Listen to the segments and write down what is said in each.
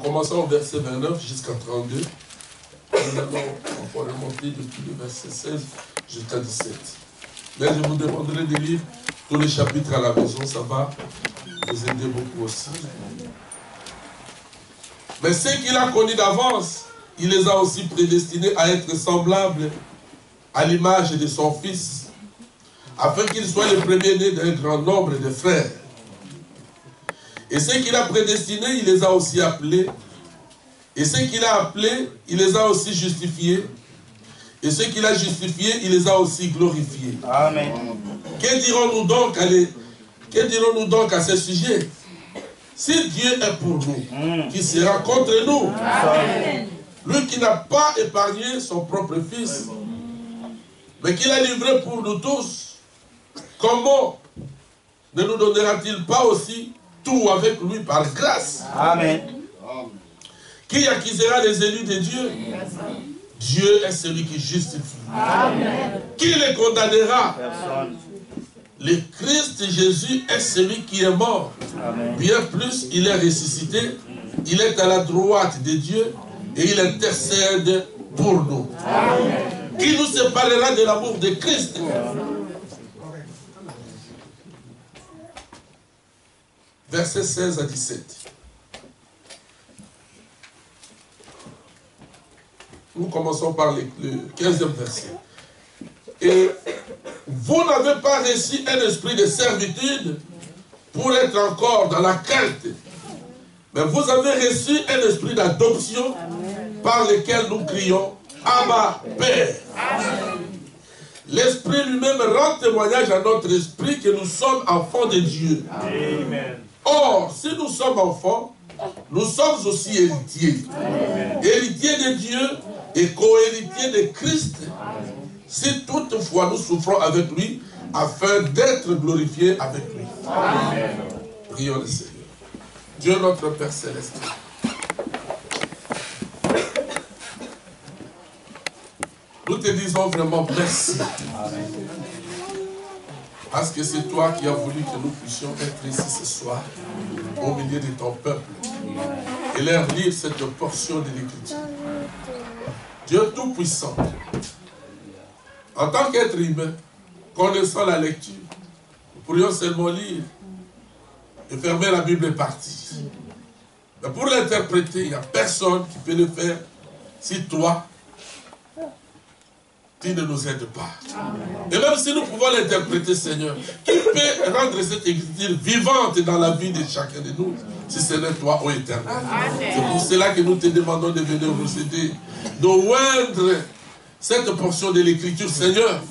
commençons au verset 29 jusqu'à 32. Nous allons encore remonter depuis le verset 16 jusqu'à 17. Mais je vous demanderai de lire tous les chapitres à la maison, ça va vous aider beaucoup aussi. Mais ceux qu'il a connus d'avance, il les a aussi prédestinés à être semblables à l'image de son Fils, afin qu'il soit le premier-né d'un grand nombre de frères. Et ceux qu'il a prédestinés, il les a aussi appelés. Et ceux qu'il a appelés, il les a aussi justifiés. Et ceux qu'il a justifiés, il les a aussi glorifiés. Amen. Que dirons-nous donc à ce sujet? Si Dieu est pour nous, qui sera contre nous? Amen. Lui qui n'a pas épargné son propre Fils, mais qui l'a livré pour nous tous, comment ne nous donnera-t-il pas aussi tout avec lui par grâce? Amen. Qui accusera les élus de Dieu? Dieu est celui qui justifie. Amen. Qui les condamnera? Personne. Le Christ Jésus est celui qui est mort. Amen. Bien plus, il est ressuscité. Il est à la droite de Dieu et il intercède pour nous. Amen. Qui nous séparera de l'amour de Christ? Versets 16 à 17. Nous commençons par le 15e verset. Et vous n'avez pas reçu un esprit de servitude pour être encore dans la crainte, mais vous avez reçu un esprit d'adoption par lequel nous crions Abba, Père. L'Esprit lui-même rend témoignage à notre esprit que nous sommes enfants de Dieu. Amen. Or, si nous sommes enfants, nous sommes aussi héritiers. Héritiers de Dieu et co-héritiers de Christ. Si toutefois nous souffrons avec lui, afin d'être glorifiés avec lui. Amen. Prions le Seigneur. Dieu notre Père Céleste. Nous te disons vraiment merci. Amen. Parce que c'est toi qui as voulu que nous puissions être ici ce soir, au milieu de ton peuple, et leur lire cette portion de l'Écriture. Dieu Tout-Puissant, en tant qu'être humain, connaissant la lecture, nous pourrions seulement lire et fermer la Bible et partir. Mais pour l'interpréter, il n'y a personne qui peut le faire si toi, tu ne nous aides pas. Et même si nous pouvons l'interpréter, Seigneur, qui peut rendre cette écriture vivante dans la vie de chacun de nous, si ce n'est toi, ô Éternel. C'est pour cela que nous te demandons de venir nous aider, de oindre cette portion de l'écriture, Seigneur,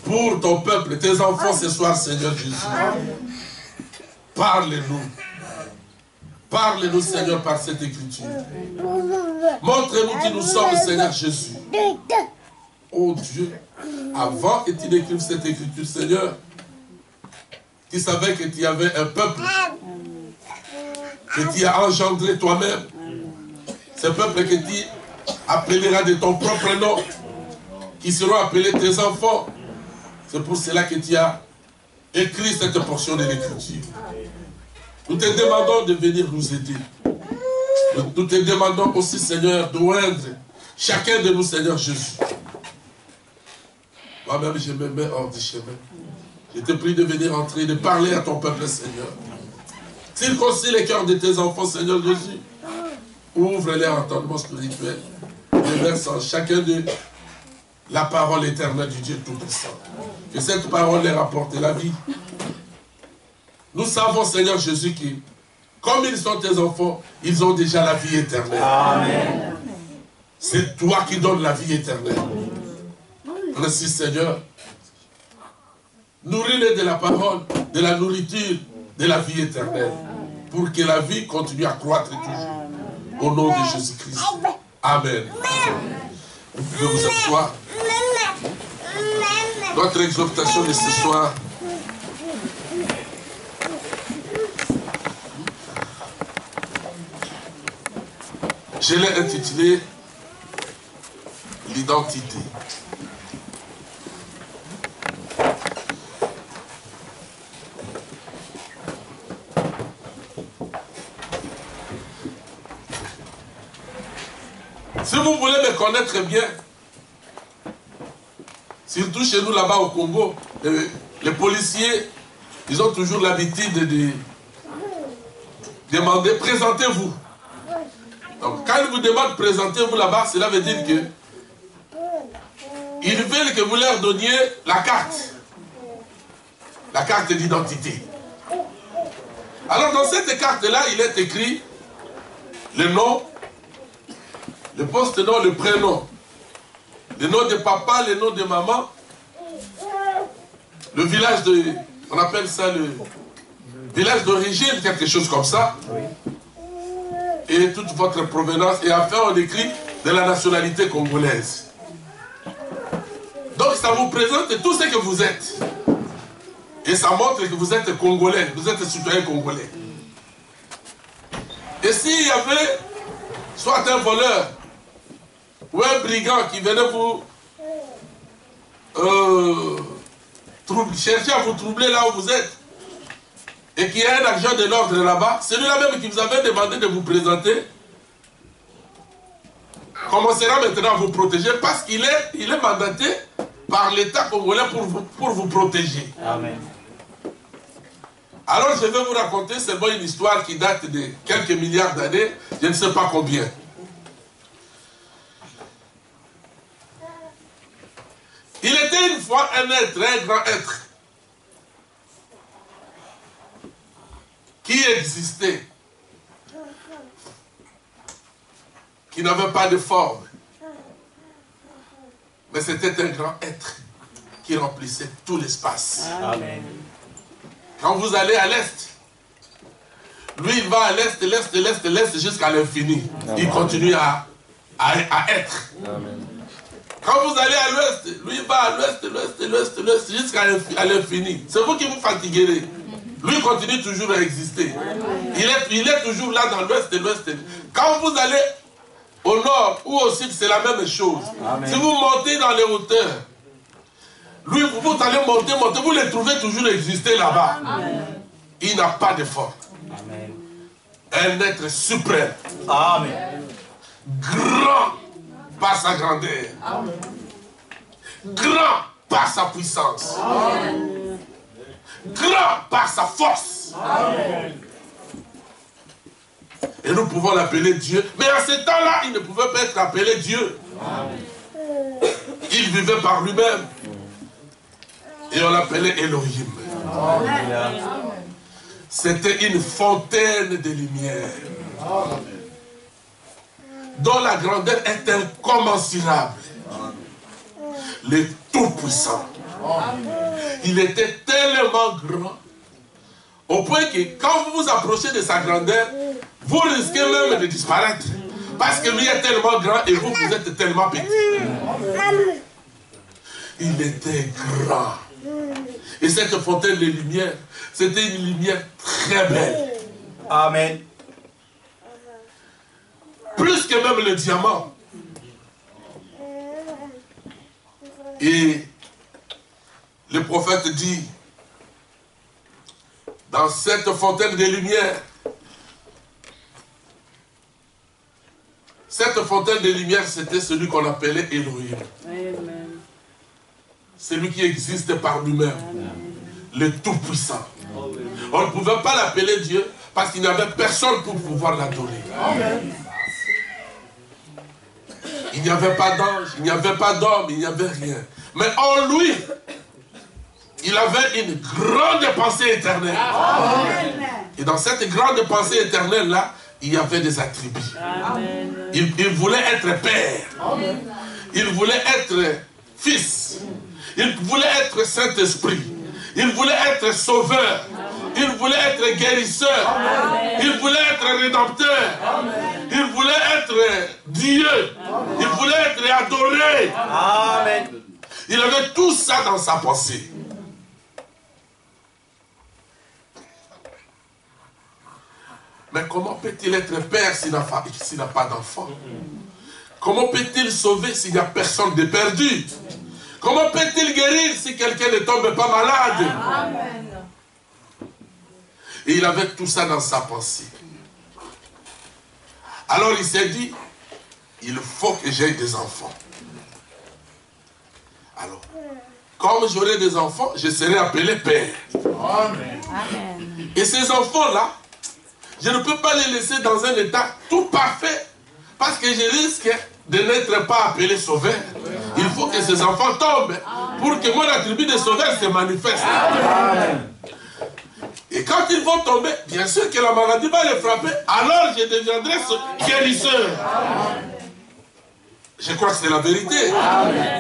pour ton peuple, tes enfants ce soir, Seigneur Jésus. Parle-nous. Parle-nous, Seigneur, par cette écriture. Montre-nous qui nous sommes, Seigneur Jésus. Oh Dieu, avant que tu n'écrives cette écriture, Seigneur, tu savais que tu avais un peuple que tu as engendré toi-même. Ce peuple que tu appelleras de ton propre nom, qui seront appelés tes enfants. C'est pour cela que tu as écrit cette portion de l'écriture. Nous te demandons de venir nous aider. Nous te demandons aussi, Seigneur, d'oindre chacun de nous, Seigneur Jésus. Moi-même, je me mets hors du chemin. Je te prie de venir entrer, de parler à ton peuple, Seigneur. Circoncis les cœurs de tes enfants, Seigneur Jésus. Ouvre les entendements spirituels. Déverse en chacun d'eux la parole éternelle du Dieu Tout-Puissant. Que cette parole leur apporte la vie. Nous savons, Seigneur Jésus, que comme ils sont tes enfants, ils ont déjà la vie éternelle. Amen. C'est toi qui donnes la vie éternelle. Merci, Seigneur. Nourris-les de la parole, de la nourriture, de la vie éternelle, pour que la vie continue à croître toujours. Au nom de Jésus-Christ. Amen. Vous pouvez vous asseoir. Notre exhortation de ce soir, je l'ai intitulé l'identité. Si vous voulez me connaître bien, surtout chez nous là-bas au Congo, les policiers, ils ont toujours l'habitude de demander, présentez-vous. Donc quand ils vous demandent, présentez-vous là-bas, cela veut dire que ils veulent que vous leur donniez la carte d'identité. Alors dans cette carte-là, il est écrit le nom, le poste-nom, le prénom, le nom de papa, le nom de maman, le village de, on appelle ça le village d'origine, quelque chose comme ça, et toute votre provenance, et après on écrit de la nationalité congolaise. Donc ça vous présente tout ce que vous êtes. Et ça montre que vous êtes congolais, vous êtes citoyen congolais. Et s'il y avait soit un voleur ou un brigand qui venait vous chercher à vous troubler là où vous êtes, et qu'il y a un agent de l'ordre là-bas, celui-là même qui vous avait demandé de vous présenter, commencera maintenant à vous protéger parce qu'il est mandaté par l'État congolais pour vous protéger. Amen. Alors je vais vous raconter seulement une histoire qui date de quelques milliards d'années, je ne sais pas combien. Il était une fois un être, un grand être, qui existait, qui n'avait pas de forme, mais c'était un grand être qui remplissait tout l'espace. Amen. Quand vous allez à l'est, lui il va à l'est, l'est, jusqu'à l'infini. Il continue à être. Amen. Quand vous allez à l'ouest, lui il va à l'ouest, jusqu'à l'infini. C'est vous qui vous fatiguerez. Lui il continue toujours à exister. Il est toujours là dans l'ouest. Quand vous allez au nord ou au sud, c'est la même chose. Amen. Si vous montez dans les hauteurs, lui, vous allez monter, vous le trouvez toujours exister là-bas. Il n'a pas de forme. Amen. Un être suprême. Amen. Grand par sa grandeur. Amen. Grand par sa puissance. Amen. Grand par sa force. Amen. Et nous pouvons l'appeler Dieu. Mais à ce temps-là, il ne pouvait pas être appelé Dieu. Amen. Il vivait par lui-même. Et on l'appelait Elohim. Amen. C'était une fontaine de lumière. Dont la grandeur est incommensurable. Le Tout-Puissant. Il était tellement grand, au point que quand vous vous approchez de sa grandeur, vous risquez même de disparaître. Parce que lui est tellement grand et vous, vous êtes tellement petit. Il était grand. Et cette fontaine de lumière, c'était une lumière très belle. Amen. Plus que même le diamant. Et le prophète dit, dans cette fontaine de lumière, cette fontaine de lumière, c'était celui qu'on appelait Elohim. Celui qui existe par lui-même. Le Tout-Puissant. On ne pouvait pas l'appeler Dieu parce qu'il n'y avait personne pour pouvoir l'adorer. Il n'y avait pas d'ange, il n'y avait pas d'homme, il n'y avait rien. Mais en lui, il avait une grande pensée éternelle. Et dans cette grande pensée éternelle-là, il y avait des attributs. Il voulait être père. Il voulait être fils. Il voulait être Saint-Esprit. Il voulait être sauveur. Il voulait être guérisseur. Il voulait être rédempteur. Il voulait être Dieu. Il voulait être adoré. Amen. Il avait tout ça dans sa pensée. Mais comment peut-il être père s'il n'a pas d'enfant? Comment peut-il sauver s'il n'y a personne de perdu? Comment peut-il guérir si quelqu'un ne tombe pas malade? Amen. Et il avait tout ça dans sa pensée. Alors il s'est dit, il faut que j'aie des enfants. Alors, comme j'aurai des enfants, je serai appelé père. Amen. Et ces enfants-là, je ne peux pas les laisser dans un état tout parfait, parce que je risque de n'être pas appelé sauveur. Il faut que ces enfants tombent pour que mon attribut de sauveur se manifeste. Amen. Et quand ils vont tomber, bien sûr que la maladie va les frapper, alors je deviendrai guérisseur. Je crois que c'est la vérité.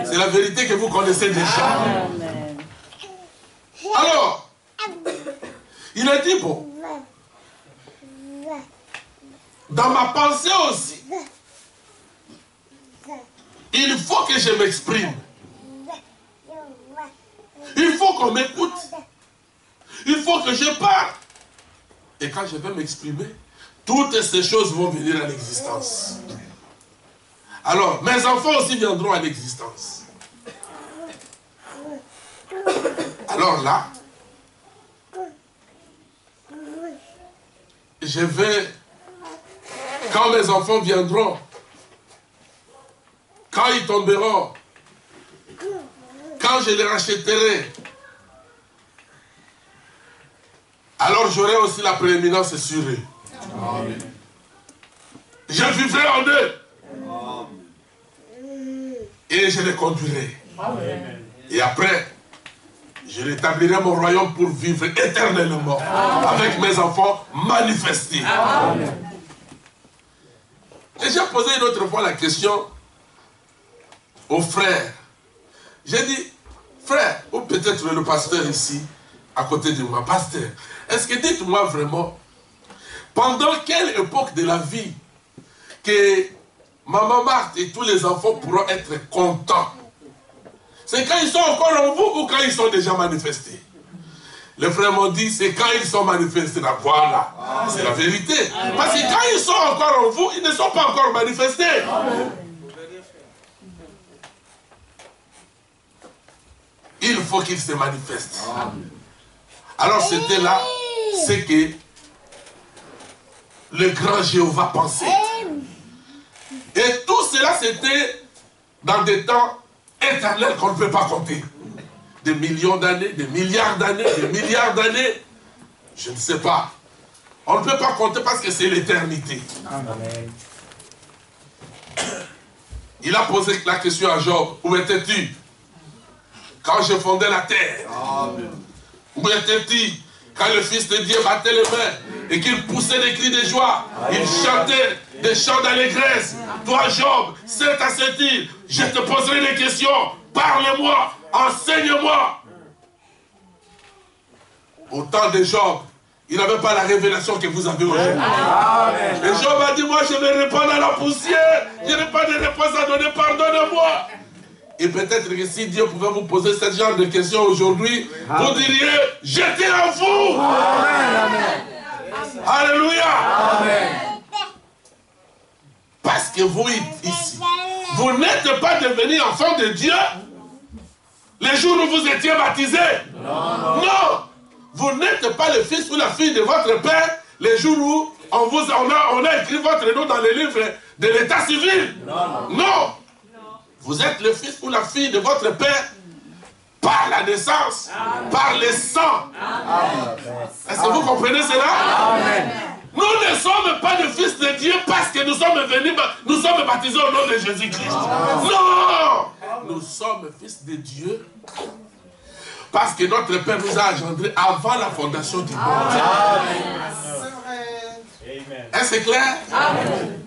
C'est la vérité que vous connaissez déjà. Amen. Alors, il a dit, bon, dans ma pensée aussi, il faut que je m'exprime. Il faut qu'on m'écoute. Il faut que je parle. Et quand je vais m'exprimer, toutes ces choses vont venir à l'existence. Alors, mes enfants aussi viendront à l'existence. Alors là, je vais, quand mes enfants viendront, quand ils tomberont, quand je les rachèterai, alors j'aurai aussi la prééminence sur eux. Amen. Je vivrai en eux. Et je les conduirai. Amen. Et après, je rétablirai mon royaume pour vivre éternellement. Amen. Avec mes enfants manifestés. Amen. Et j'ai posé une autre fois la question aux frères. J'ai dit, frère, ou peut-être le pasteur ici, à côté de moi, pasteur, est-ce que dites-moi vraiment, pendant quelle époque de la vie que Maman Marthe et tous les enfants pourront être contents? C'est quand ils sont encore en vous ou quand ils sont déjà manifestés? Les frères m'ont dit, c'est quand ils sont manifestés. Là, voilà, c'est la vérité. Parce que quand ils sont encore en vous, ils ne sont pas encore manifestés. Il faut qu'ils se manifestent. Alors c'était là ce que le grand Jéhovah pensait. Et tout cela c'était dans des temps éternels qu'on ne peut pas compter. Des millions d'années, des milliards d'années, des milliards d'années. Je ne sais pas. On ne peut pas compter parce que c'est l'éternité. Il a posé la question à Job. Où étais-tu quand je fondais la terre? Amen. Où étais-tu quand le Fils de Dieu battait les mains et qu'il poussait des cris de joie? Amen. Il chantait des chants d'allégresse. Toi, Job, c'est à cette île, je te poserai des questions. Parle-moi, enseigne-moi. Au temps de Job, il n'avait pas la révélation que vous avez aujourd'hui. Et Job a dit, moi je vais répondre à la poussière. Je n'ai pas de réponse à donner, pardonne-moi. Et peut-être que si Dieu pouvait vous poser ce genre de questions aujourd'hui, vous diriez, j'étais en vous. Amen. Alléluia. Amen. Parce que vous ici, vous n'êtes pas devenus enfants de Dieu les jours où vous étiez baptisés. Non. Vous n'êtes pas le fils ou la fille de votre père les jours où on a écrit votre nom dans les livres de l'état civil. Non. Vous êtes le fils ou la fille de votre père par la naissance, par le sang. Est-ce que vous comprenez cela? Amen. Nous ne sommes pas des fils de Dieu parce que nous sommes baptisés au nom de Jésus-Christ. Non! Nous sommes fils de Dieu parce que notre Père nous a engendrés avant la fondation du monde. Est-ce clair? Amen.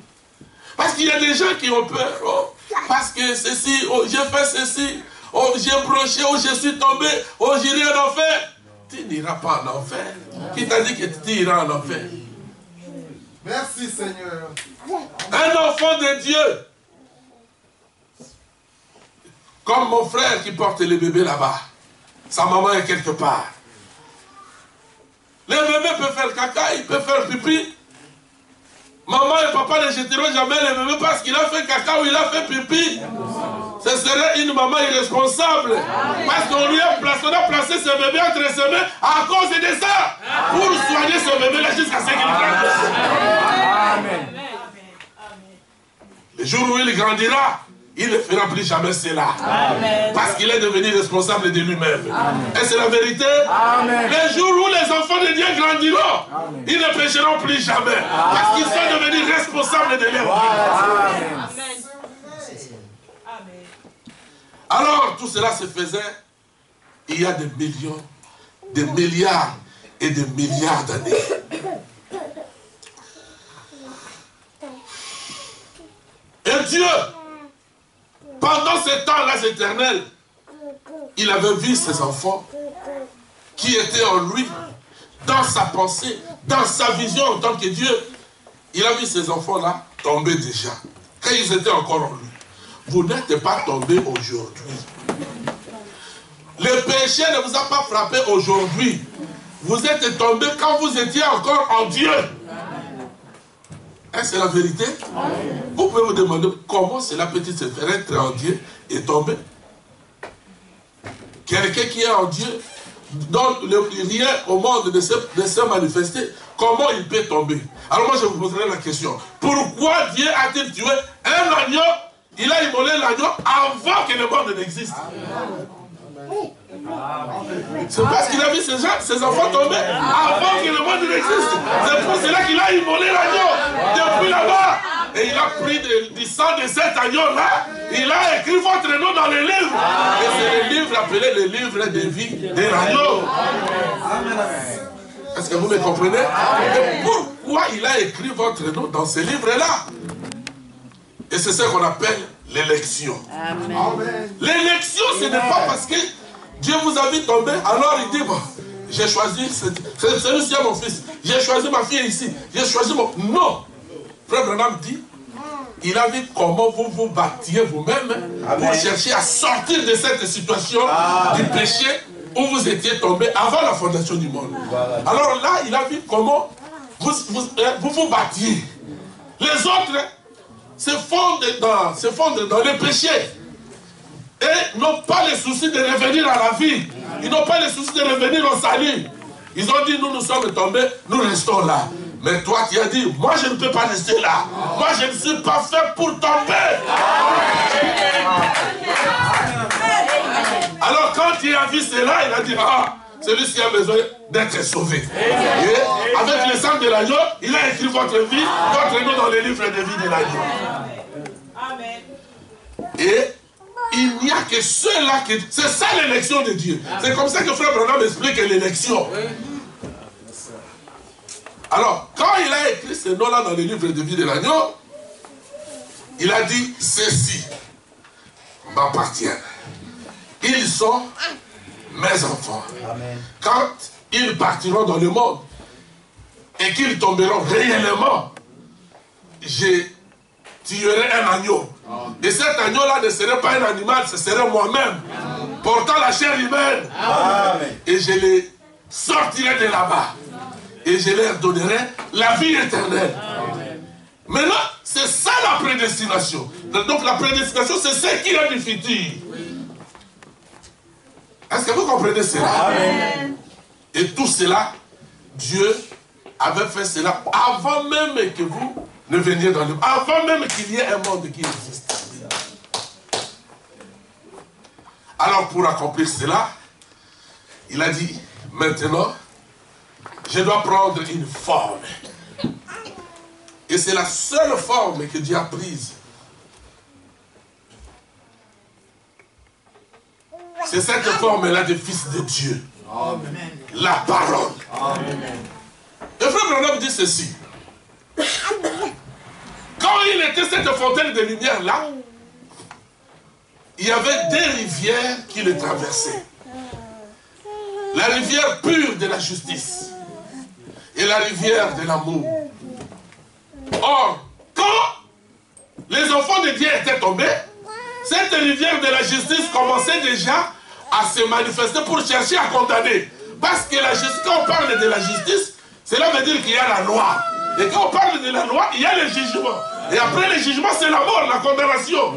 Parce qu'il y a des gens qui ont peur. Oh, parce que ceci, oh, j'ai fait ceci, oh, j'ai broché, oh, je suis tombé, oh, j'irai en enfer. Tu n'iras pas en enfer. Qui t'a dit que tu iras en enfer? Merci Seigneur. Un enfant de Dieu, comme mon frère qui porte le bébé là-bas, sa maman est quelque part. Les bébés peuvent faire caca, ils peuvent faire pipi. Maman et papa ne jetteront jamais le bébé parce qu'il a fait caca ou il a fait pipi. Ce serait une maman irresponsable. Parce qu'on lui a placé ce bébé entre ses mains à cause de ça. Pour soigner ce bébé-là jusqu'à ce qu'il grandisse. Amen. Le jour où il grandira, il ne fera plus jamais cela. Amen. Parce qu'il est devenu responsable de lui-même. Et c'est la vérité. Amen. Le jour où les enfants de Dieu grandiront, amen, ils ne pécheront plus jamais. Amen. Parce qu'ils sont devenus responsables de leur vie. Amen. Alors, tout cela se faisait il y a des millions, des milliards et des milliards d'années. Et Dieu, pendant ces temps-là éternels, il avait vu ses enfants qui étaient en lui, dans sa pensée, dans sa vision en tant que Dieu. Il a vu ces enfants-là tomber déjà, quand ils étaient encore en lui. Vous n'êtes pas tombés aujourd'hui. Le péché ne vous a pas frappé aujourd'hui. Vous êtes tombés quand vous étiez encore en Dieu. Est-ce la vérité? Vous pouvez vous demander comment cela peut-il se faire être en Dieu et tomber? Quelqu'un qui est en Dieu, dont le rien au monde de se manifester, comment il peut tomber? Alors moi je vous poserai la question. Pourquoi Dieu a-t-il tué un agneau? Il a immolé l'agneau avant que le monde n'existe. C'est parce qu'il a vu ses enfants tomber avant que le monde n'existe. C'est pour cela qu'il a immolé l'agneau depuis là-bas. Et il a pris du sang de cet agneau-là. Il a écrit votre nom dans le livre. Et c'est le livre appelé le livre de vie de l'agneau. Est-ce que vous me comprenez? Et pourquoi il a écrit votre nom dans ce livre-là? Et c'est ce qu'on appelle l'élection. L'élection, ce n'est pas parce que Dieu vous a vu tomber, alors il dit, bon, j'ai choisi, celui-ci est mon fils, j'ai choisi ma fille ici, j'ai choisi mon... Non. Frère Branham dit, il a vu comment vous vous battiez vous-même pour chercher à sortir de cette situation du péché où vous étiez tombé avant la fondation du monde. Alors là, il a vu comment vous vous battiez. Les autres se fondent dans le péché et n'ont pas le souci de revenir à la vie. Ils n'ont pas le souci de revenir au salut. Ils ont dit, nous sommes tombés, nous restons là. Mais toi, tu as dit, moi je ne peux pas rester là. Moi je ne suis pas fait pour tomber. Alors quand il a vu cela, il a dit, ah, celui-ci a besoin d'être sauvé. Et avec le sang de l'agneau, il a écrit votre vie, votre nom dans le livre de vie de l'agneau. Amen. Et il n'y a que ceux-là qui... C'est ça l'élection de Dieu. C'est comme ça que Frère Branham explique l'élection. Alors, quand il a écrit ce nom-là dans le livre de vie de l'agneau, il a dit, ceci m'appartient. Ils sont mes enfants. Amen. Quand ils partiront dans le monde et qu'ils tomberont réellement, je tuerai un agneau. Et cet agneau-là ne serait pas un animal, ce serait moi-même, portant la chair humaine. Amen. Et je les sortirai de là-bas. Et je leur donnerai la vie éternelle. Amen. Maintenant, c'est ça la prédestination. Donc la prédestination, c'est ce qui est du futur. Est-ce que vous comprenez cela? Amen. Et tout cela, Dieu avait fait cela avant même que vous ne veniez dans le monde. Avant même qu'il y ait un monde qui existe. Alors pour accomplir cela, il a dit, maintenant, je dois prendre une forme. Et c'est la seule forme que Dieu a prise. C'est cette forme-là de fils de Dieu. Amen. La parole. Amen. Et Frère Branham dit ceci. Quand il était cette fontaine de lumière-là, il y avait deux rivières qui le traversaient. La rivière pure de la justice et la rivière de l'amour. Or, quand les enfants de Dieu étaient tombés, cette rivière de la justice commençait déjà à se manifester pour chercher à condamner. Parce que la justice, quand on parle de la justice, cela veut dire qu'il y a la loi. Et quand on parle de la loi, il y a le jugement. Et après le jugement, c'est la mort, la condamnation.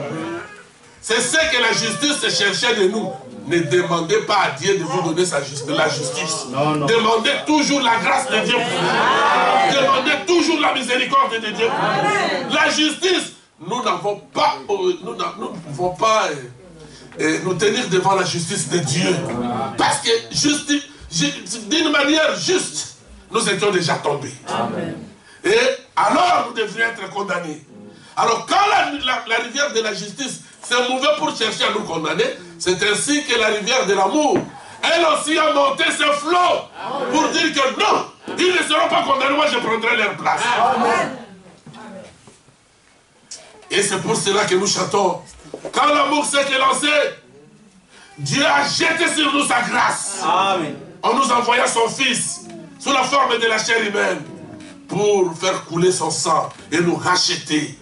C'est ce que la justice cherchait de nous. Ne demandez pas à Dieu de vous donner la justice. Non. Demandez toujours la grâce de Dieu pour vous. Demandez toujours la miséricorde de Dieu pour vous. La justice, nous n'avons pas, nous ne pouvons pas nous tenir devant la justice de Dieu. Parce que d'une manière juste, nous étions déjà tombés. Amen. Et alors nous devrions être condamnés. Alors quand la rivière de la justice s'est mouvée pour chercher à nous condamner, c'est ainsi que la rivière de l'amour, elle aussi a monté ses flots pour dire que non, ils ne seront pas condamnés, moi je prendrai leur place. Amen. Et c'est pour cela que nous chantons. Quand l'amour s'est élancé, Dieu a jeté sur nous sa grâce. Amen. En nous envoyant son Fils sous la forme de la chair humaine pour faire couler son sang et nous racheter.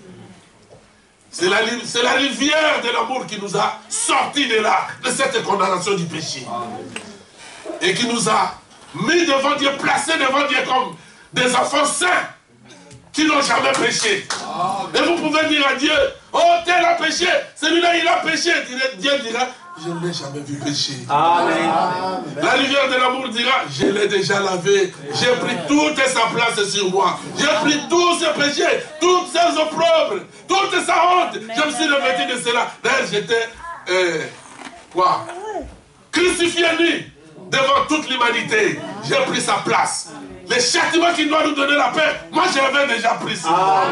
C'est la rivière de l'amour qui nous a sortis de là, de cette condamnation du péché. Et qui nous a mis devant Dieu, placés devant Dieu comme des enfants saints qui n'ont jamais péché. Et vous pouvez dire à Dieu, oh tel a péché, celui-là il a péché. Dieu dira, je ne l'ai jamais vu pécher. Amen. La rivière de l'amour dira, je l'ai déjà lavé, j'ai pris toute sa place sur moi, j'ai pris tous ses péchés, toutes ses opprobres, toute sa honte, je me suis revêtu de cela. D'ailleurs j'étais crucifié nu devant toute l'humanité, j'ai pris sa place. Les châtiments qui doivent nous donner la paix, moi je l'avais déjà pris sur moi.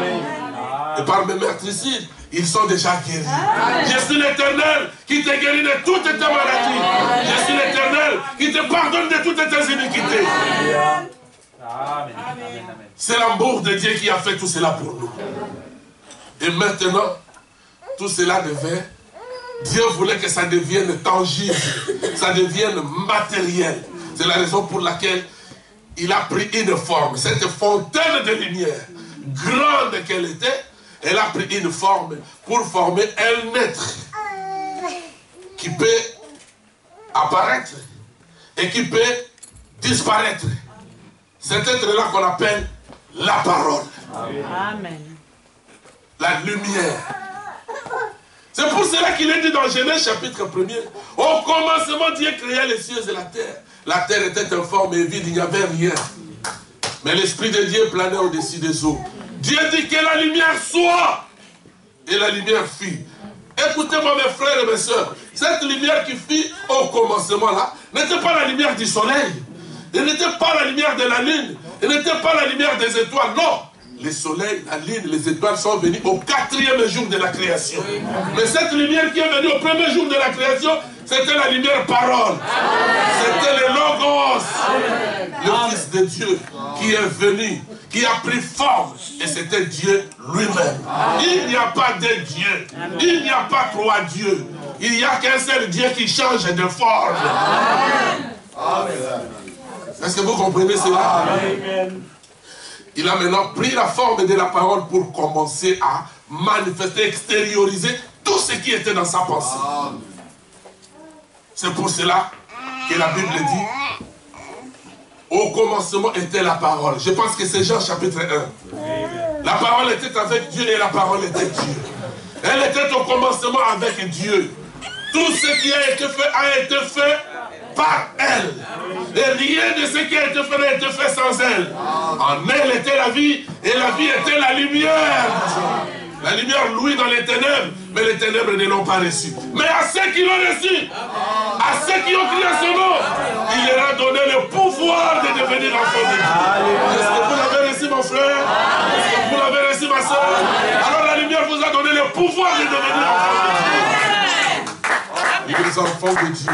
Et par mes meurtricides, ils sont déjà guéris. Amen. Je suis l'Éternel qui te guérit de toutes tes maladies. Amen. Je suis l'Éternel qui te pardonne de toutes tes iniquités. C'est l'amour de Dieu qui a fait tout cela pour nous. Et maintenant, tout cela devait... Dieu voulait que ça devienne tangible, ça devienne matériel. C'est la raison pour laquelle il a pris une forme. Cette fontaine de lumière, grande qu'elle était, elle a pris une forme pour former un être qui peut apparaître et qui peut disparaître. Cet être-là qu'on appelle la parole. Amen. La lumière. C'est pour cela qu'il est dit dans Genèse chapitre 1er, au commencement Dieu créa les cieux et la terre. La terre était informe et vide, il n'y avait rien. Mais l'Esprit de Dieu planait au-dessus des eaux. Dieu dit que la lumière soit. Et la lumière fit. Écoutez-moi mes frères et mes soeurs. Cette lumière qui fit au commencement là, n'était pas la lumière du soleil. Elle n'était pas la lumière de la lune. Elle n'était pas la lumière des étoiles. Non. Les soleils, la lune, les étoiles sont venus au 4e jour de la création. Mais cette lumière qui est venue au 1er jour de la création, c'était la lumière parole. C'était le Logos, le Fils de Dieu, qui est venu, qui a pris forme. Et c'était Dieu lui-même. Il n'y a pas de Dieu. Il n'y a pas trois dieux. Il n'y a qu'un seul Dieu qui change de forme. Est-ce que vous comprenez cela? Amen. Il a maintenant pris la forme de la parole pour commencer à manifester, extérioriser tout ce qui était dans sa pensée. C'est pour cela que la Bible dit, au commencement était la parole. Je pense que c'est Jean chapitre 1. La parole était avec Dieu et la parole était Dieu. Elle était au commencement avec Dieu. Tout ce qui a été fait par elle. Et rien de ce qui a été fait n'a été fait sans elle. En elle était la vie, et la vie était la lumière. La lumière louit dans les ténèbres, mais les ténèbres ne l'ont pas reçue. Mais à ceux qui l'ont reçu, à ceux qui ont crié à son nom, il leur a donné le pouvoir de devenir enfants de Dieu. Est-ce que vous l'avez reçu, mon frère? Est-ce que vous l'avez reçu, ma soeur? Alors la lumière vous a donné le pouvoir de devenir enfants de Dieu. Les enfants de Dieu.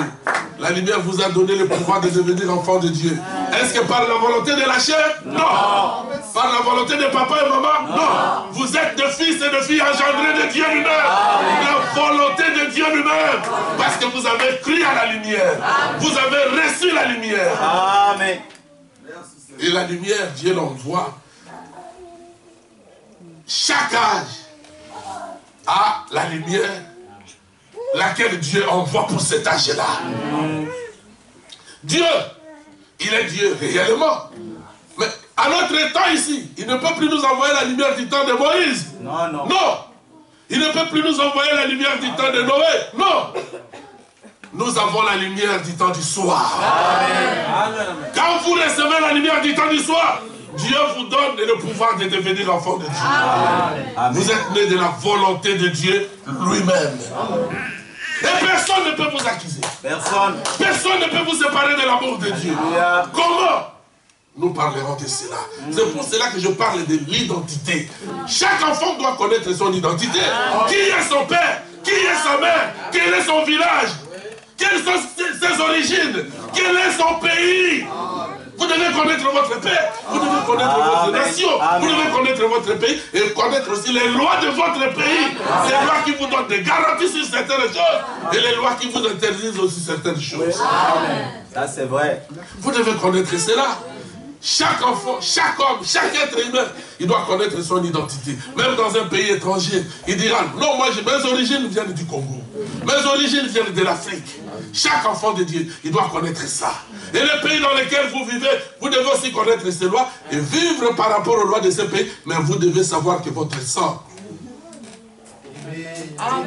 La lumière vous a donné le pouvoir de devenir enfant de Dieu. Est-ce que par la volonté de la chair? Non. Par la volonté de papa et maman? Non. Vous êtes de fils et de filles engendrés de Dieu lui-même. La volonté de Dieu lui-même. Parce que vous avez cru à la lumière. Vous avez reçu la lumière. Amen. Et la lumière, Dieu l'envoie. Chaque âge a la lumière laquelle Dieu envoie pour cet âge-là. Dieu, il est Dieu réellement. Mais à notre temps ici, il ne peut plus nous envoyer la lumière du temps de Moïse. Non, non. Non. Il ne peut plus nous envoyer la lumière du temps de Noé. Non. Nous avons la lumière du temps du soir. Amen. Quand vous recevez la lumière du temps du soir, Dieu vous donne le pouvoir de devenir enfant de Dieu. Amen. Vous êtes né de la volonté de Dieu lui-même. Et personne ne peut vous accuser. Personne. Personne ne peut vous séparer de l'amour de Dieu. Alléluia. Comment? Nous parlerons de cela. C'est pour cela que je parle de l'identité. Chaque enfant doit connaître son identité. Qui est son père? Qui est sa mère? Quel est son village? Quelles sont ses origines? Quel est son pays? Vous devez connaître votre père, vous devez connaître votre nation, vous devez connaître votre pays et connaître aussi les lois de votre pays. Les lois qui vous donnent des garanties sur certaines choses et les lois qui vous interdisent aussi certaines choses. Amen. Ça c'est vrai. Vous devez connaître cela. Chaque enfant, chaque homme, chaque être humain, il doit connaître son identité. Même dans un pays étranger, il dira, non, moi mes origines viennent du Congo. Mes origines viennent de l'Afrique. Chaque enfant de Dieu, il doit connaître ça. Et les pays dans lesquels vous vivez, vous devez aussi connaître ces lois et vivre par rapport aux lois de ces pays. Mais vous devez savoir que votre sang.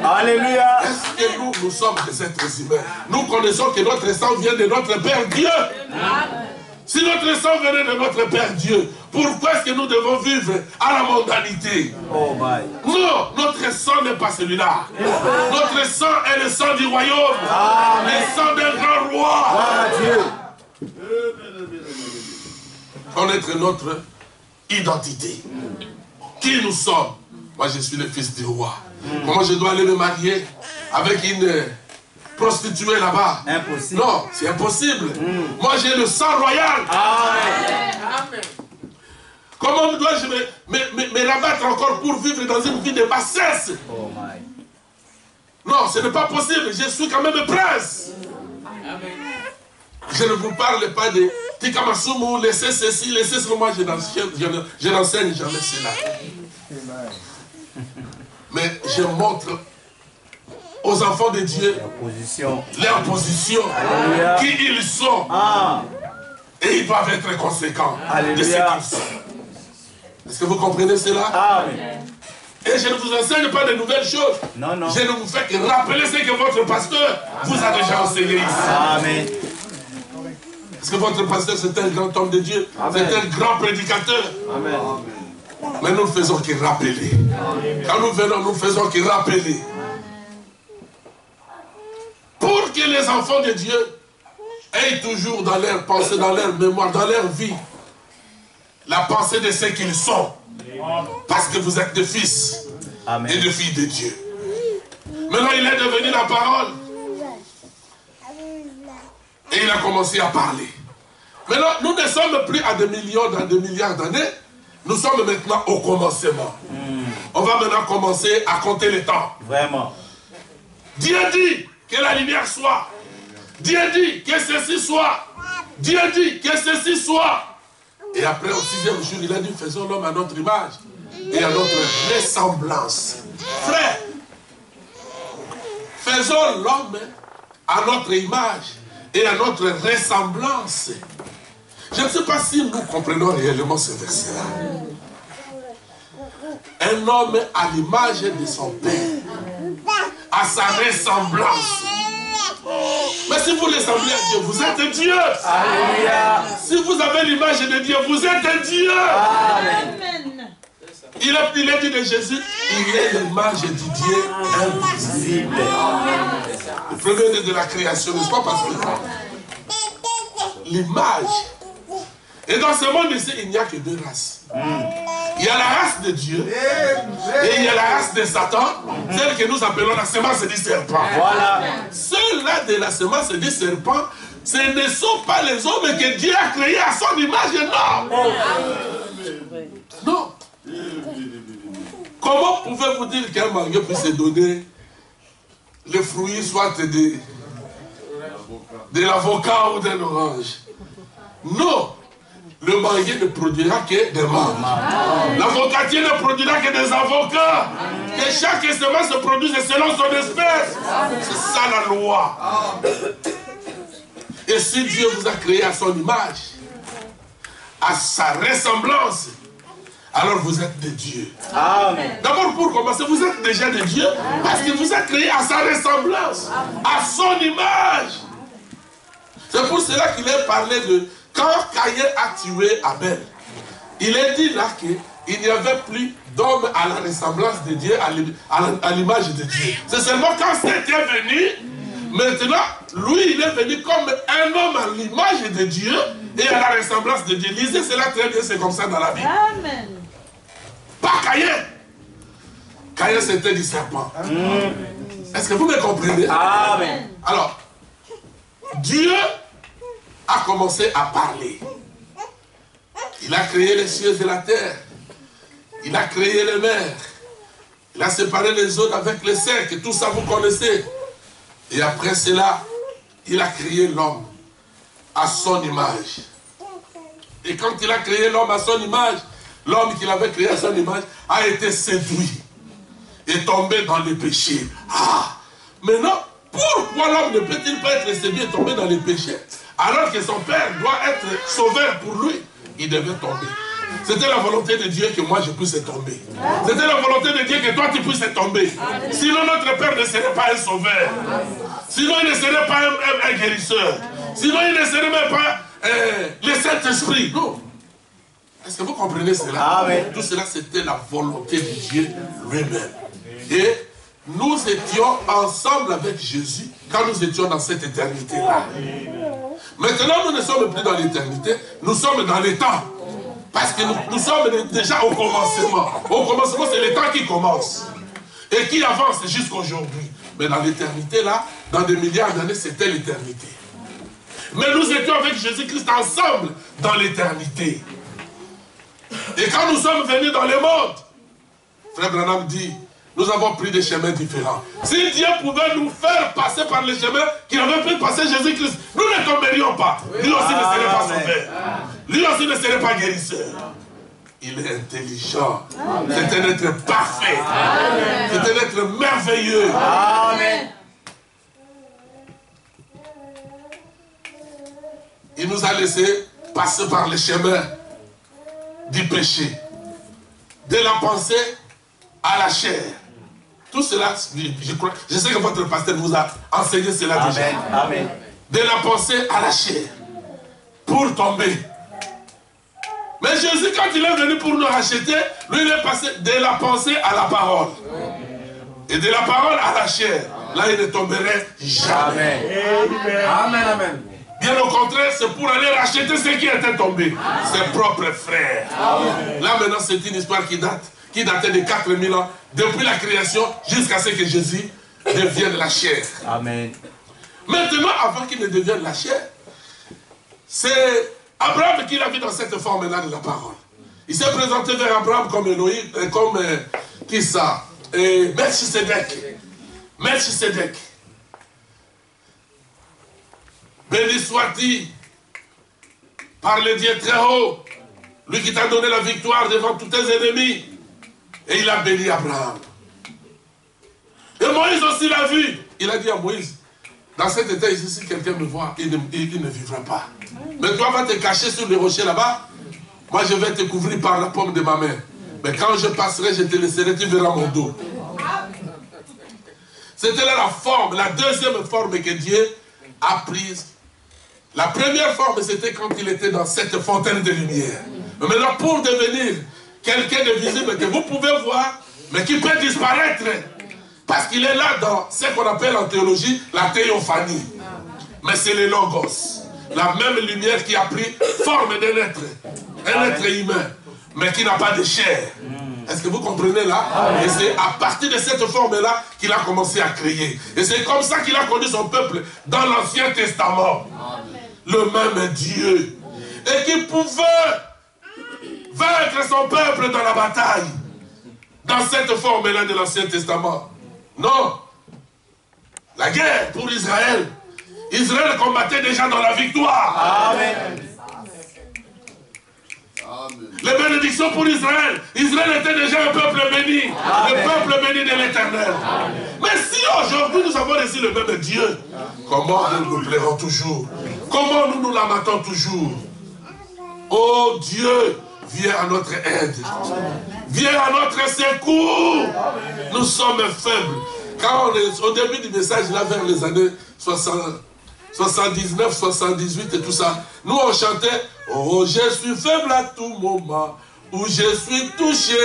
Alléluia. Est-ce que nous sommes des êtres humains? Nous connaissons que notre sang vient de notre Père Dieu. Amen. Si notre sang venait de notre Père Dieu, pourquoi est-ce que nous devons vivre à la mondanité? Oh my. Non, notre sang n'est pas celui-là. Notre sang est le sang du royaume. Le sang d'un grand roi. Dieu. Connaître notre identité. Qui nous sommes? Moi, je suis le fils du roi. Comment je dois aller me marier avec une prostituée là-bas? Impossible. Non, c'est impossible. Moi, j'ai le sang royal. Amen. Comment dois-je me rabattre encore pour vivre dans une vie de bassesse? Oh my. Non, ce n'est pas possible. Je suis quand même prince. Amen. Je ne vous parle pas de Tikamasumu, laissez ceci, laissez cela. Moi, je n'enseigne jamais cela. Mais je montre aux enfants de Dieu leur position, qui ils sont. Et ils doivent être conséquents de ce qu'ils sont. Est-ce que vous comprenez cela? Amen. Et je ne vous enseigne pas de nouvelles choses. Non, non. Je ne vous fais que rappeler ce que votre pasteur vous a déjà enseigné ici. Amen. Parce que votre pasteur, c'est un grand homme de Dieu. C'est un grand prédicateur. Amen. Mais nous ne faisons que rappeler. Quand nous venons, nous ne faisons que rappeler. Pour que les enfants de Dieu aient toujours dans leur pensée, dans leur mémoire, dans leur vie, la pensée de ce qu'ils sont. Parce que vous êtes des fils et des filles de Dieu. Maintenant, il est devenu la parole. Et il a commencé à parler. Maintenant, nous ne sommes plus à des millions, dans des milliards d'années. Nous sommes maintenant au commencement. On va maintenant commencer à compter les temps. Vraiment. Dieu dit que la lumière soit. Dieu dit que ceci soit. Dieu dit que ceci soit. Et après, au 6e jour, il a dit, faisons l'homme à notre image et à notre ressemblance. Frère, faisons l'homme à notre image et à notre ressemblance. Je ne sais pas si nous comprenons réellement ce verset-là. Un homme à l'image de son père, à sa ressemblance. Mais si vous ressemblez à Dieu, vous êtes Dieu. Alléluia. Si vous avez l'image de Dieu, vous êtes Dieu. Amen. Il a dit de Jésus, il est l'image du Dieu invisible. Le premier de la création, n'est-ce pas, parce que l'image. Et dans ce monde ici, il n'y a que deux races. Il y a la race de Dieu et il y a la race de Satan, celle que nous appelons la semence du serpent. Voilà. Ceux-là de la semence du serpent, ce ne sont pas les hommes que Dieu a créés à son image, non. Non. Comment pouvez-vous dire qu'un mangue puisse donner le fruit soit de l'avocat ou d'un orange? Non. Le manguier ne produira que des mangues. L'avocatier ne produira que des avocats. Que chaque semence se produise selon son espèce. C'est ça la loi. Et si Dieu vous a créé à son image, à sa ressemblance, alors vous êtes de Dieu. D'abord, pour commencer, vous êtes déjà de Dieu parce que vous êtes créé à sa ressemblance, à son image. C'est pour cela qu'il est parlé de quand Caïn a tué Abel. il est dit là qu'il n'y avait plus d'homme à la ressemblance de Dieu, à l'image de Dieu. C'est seulement quand c'était venu, maintenant, lui, il est venu comme un homme à l'image de Dieu et à la ressemblance de Dieu. Lisez cela très bien, c'est comme ça dans la Bible. Amen. Pas Caïn. Caïn, c'était du serpent. Est-ce que vous me comprenez? Amen. Alors, Dieu a commencé à parler. Il a créé les cieux et la terre. Il a créé les mers. Il a séparé les eaux avec les cercles. Tout ça, vous connaissez. Et après cela, il a créé l'homme à son image. Et quand il a créé l'homme à son image, l'homme qu'il avait créé à son image a été séduit et tombé dans le péché. Ah! Maintenant, pourquoi l'homme ne peut-il pas être séduit et tomber dans le péché alors que son père doit être sauveur pour lui? Il devait tomber. C'était la volonté de Dieu que moi je puisse tomber. C'était la volonté de Dieu que toi tu puisses tomber. Sinon notre père ne serait pas un sauveur. Sinon il ne serait pas un guérisseur. Sinon il ne serait même pas le Saint-Esprit. Non. Est-ce que vous comprenez cela? Amen. Tout cela c'était la volonté de Dieu lui-même. Et nous étions ensemble avec Jésus quand nous étions dans cette éternité-là. Maintenant, nous ne sommes plus dans l'éternité, nous sommes dans les temps. Parce que nous sommes déjà au commencement. Au commencement, c'est le temps qui commence. Et qui avance jusqu'à aujourd'hui. Mais dans l'éternité, là, dans des milliards d'années, c'était l'éternité. Mais nous étions avec Jésus-Christ ensemble dans l'éternité. Et quand nous sommes venus dans le monde, Frère Branham dit, nous avons pris des chemins différents. Si Dieu pouvait nous faire passer par les chemins qu'il avait pu passer Jésus-Christ, nous ne tomberions pas. Lui aussi ne serait pas sauveur. Lui aussi ne serait pas guérisseur. Il est intelligent. C'est un être parfait. C'est un être merveilleux. Amen. Il nous a laissé passer par les chemins du péché. De la pensée à la chair. Tout cela, je sais que votre pasteur vous a enseigné cela déjà. Amen. De la pensée à la chair. Pour tomber. Mais Jésus, quand il est venu pour nous racheter, lui, il est passé de la pensée à la parole. Et de la parole à la chair. Là, il ne tomberait jamais. Amen, amen. Bien au contraire, c'est pour aller racheter ceux qui étaient tombés. Ses propres frères. Là, maintenant, c'est une histoire qui datait de 4000 ans, depuis la création jusqu'à ce que Jésus devienne la chair. Amen. Maintenant, avant qu'il ne devienne la chair, c'est Abraham qui l'a vu dans cette forme-là de la parole. Il s'est présenté vers Abraham comme Elohim, comme qui ça? Melchisedec. Melchisedec. Béni soit-il par le Dieu très haut, lui qui t'a donné la victoire devant tous tes ennemis. Et il a béni Abraham. Et Moïse aussi l'a vu. Il a dit à Moïse, dans cet état ici, si quelqu'un me voit, il ne vivra pas. Mais toi, va te cacher sur les rochers là-bas. Moi, je vais te couvrir par la paume de ma main. Mais quand je passerai, je te laisserai, tu verras mon dos. C'était là la forme, la deuxième forme que Dieu a prise. La première forme, c'était quand il était dans cette fontaine de lumière. Mais maintenant, pour devenir quelqu'un de visible que vous pouvez voir, mais qui peut disparaître, parce qu'il est là dans ce qu'on appelle en théologie la théophanie. Mais c'est le logos, la même lumière qui a pris forme d'un être humain, mais qui n'a pas de chair. Est-ce que vous comprenez là? Et c'est à partir de cette forme-là qu'il a commencé à créer. Et c'est comme ça qu'il a conduit son peuple dans l'Ancien Testament. Le même Dieu. Et qui pouvait vaincre son peuple dans la bataille. Dans cette forme-là de l'Ancien Testament. Non. La guerre pour Israël. Israël combattait déjà dans la victoire. Amen. Les bénédictions pour Israël. Israël était déjà un peuple béni. Amen. Le peuple béni de l'Éternel. Mais si aujourd'hui nous avons reçu le même Dieu, comment nous nous plairons toujours? Comment nous nous lamentons toujours? Oh Dieu, viens à notre aide. Viens à notre secours. Nous sommes faibles. Quand on est au début du message, là vers les années 79, 78 et tout ça, nous on chantait « Oh, je suis faible à tout moment. où je suis touché.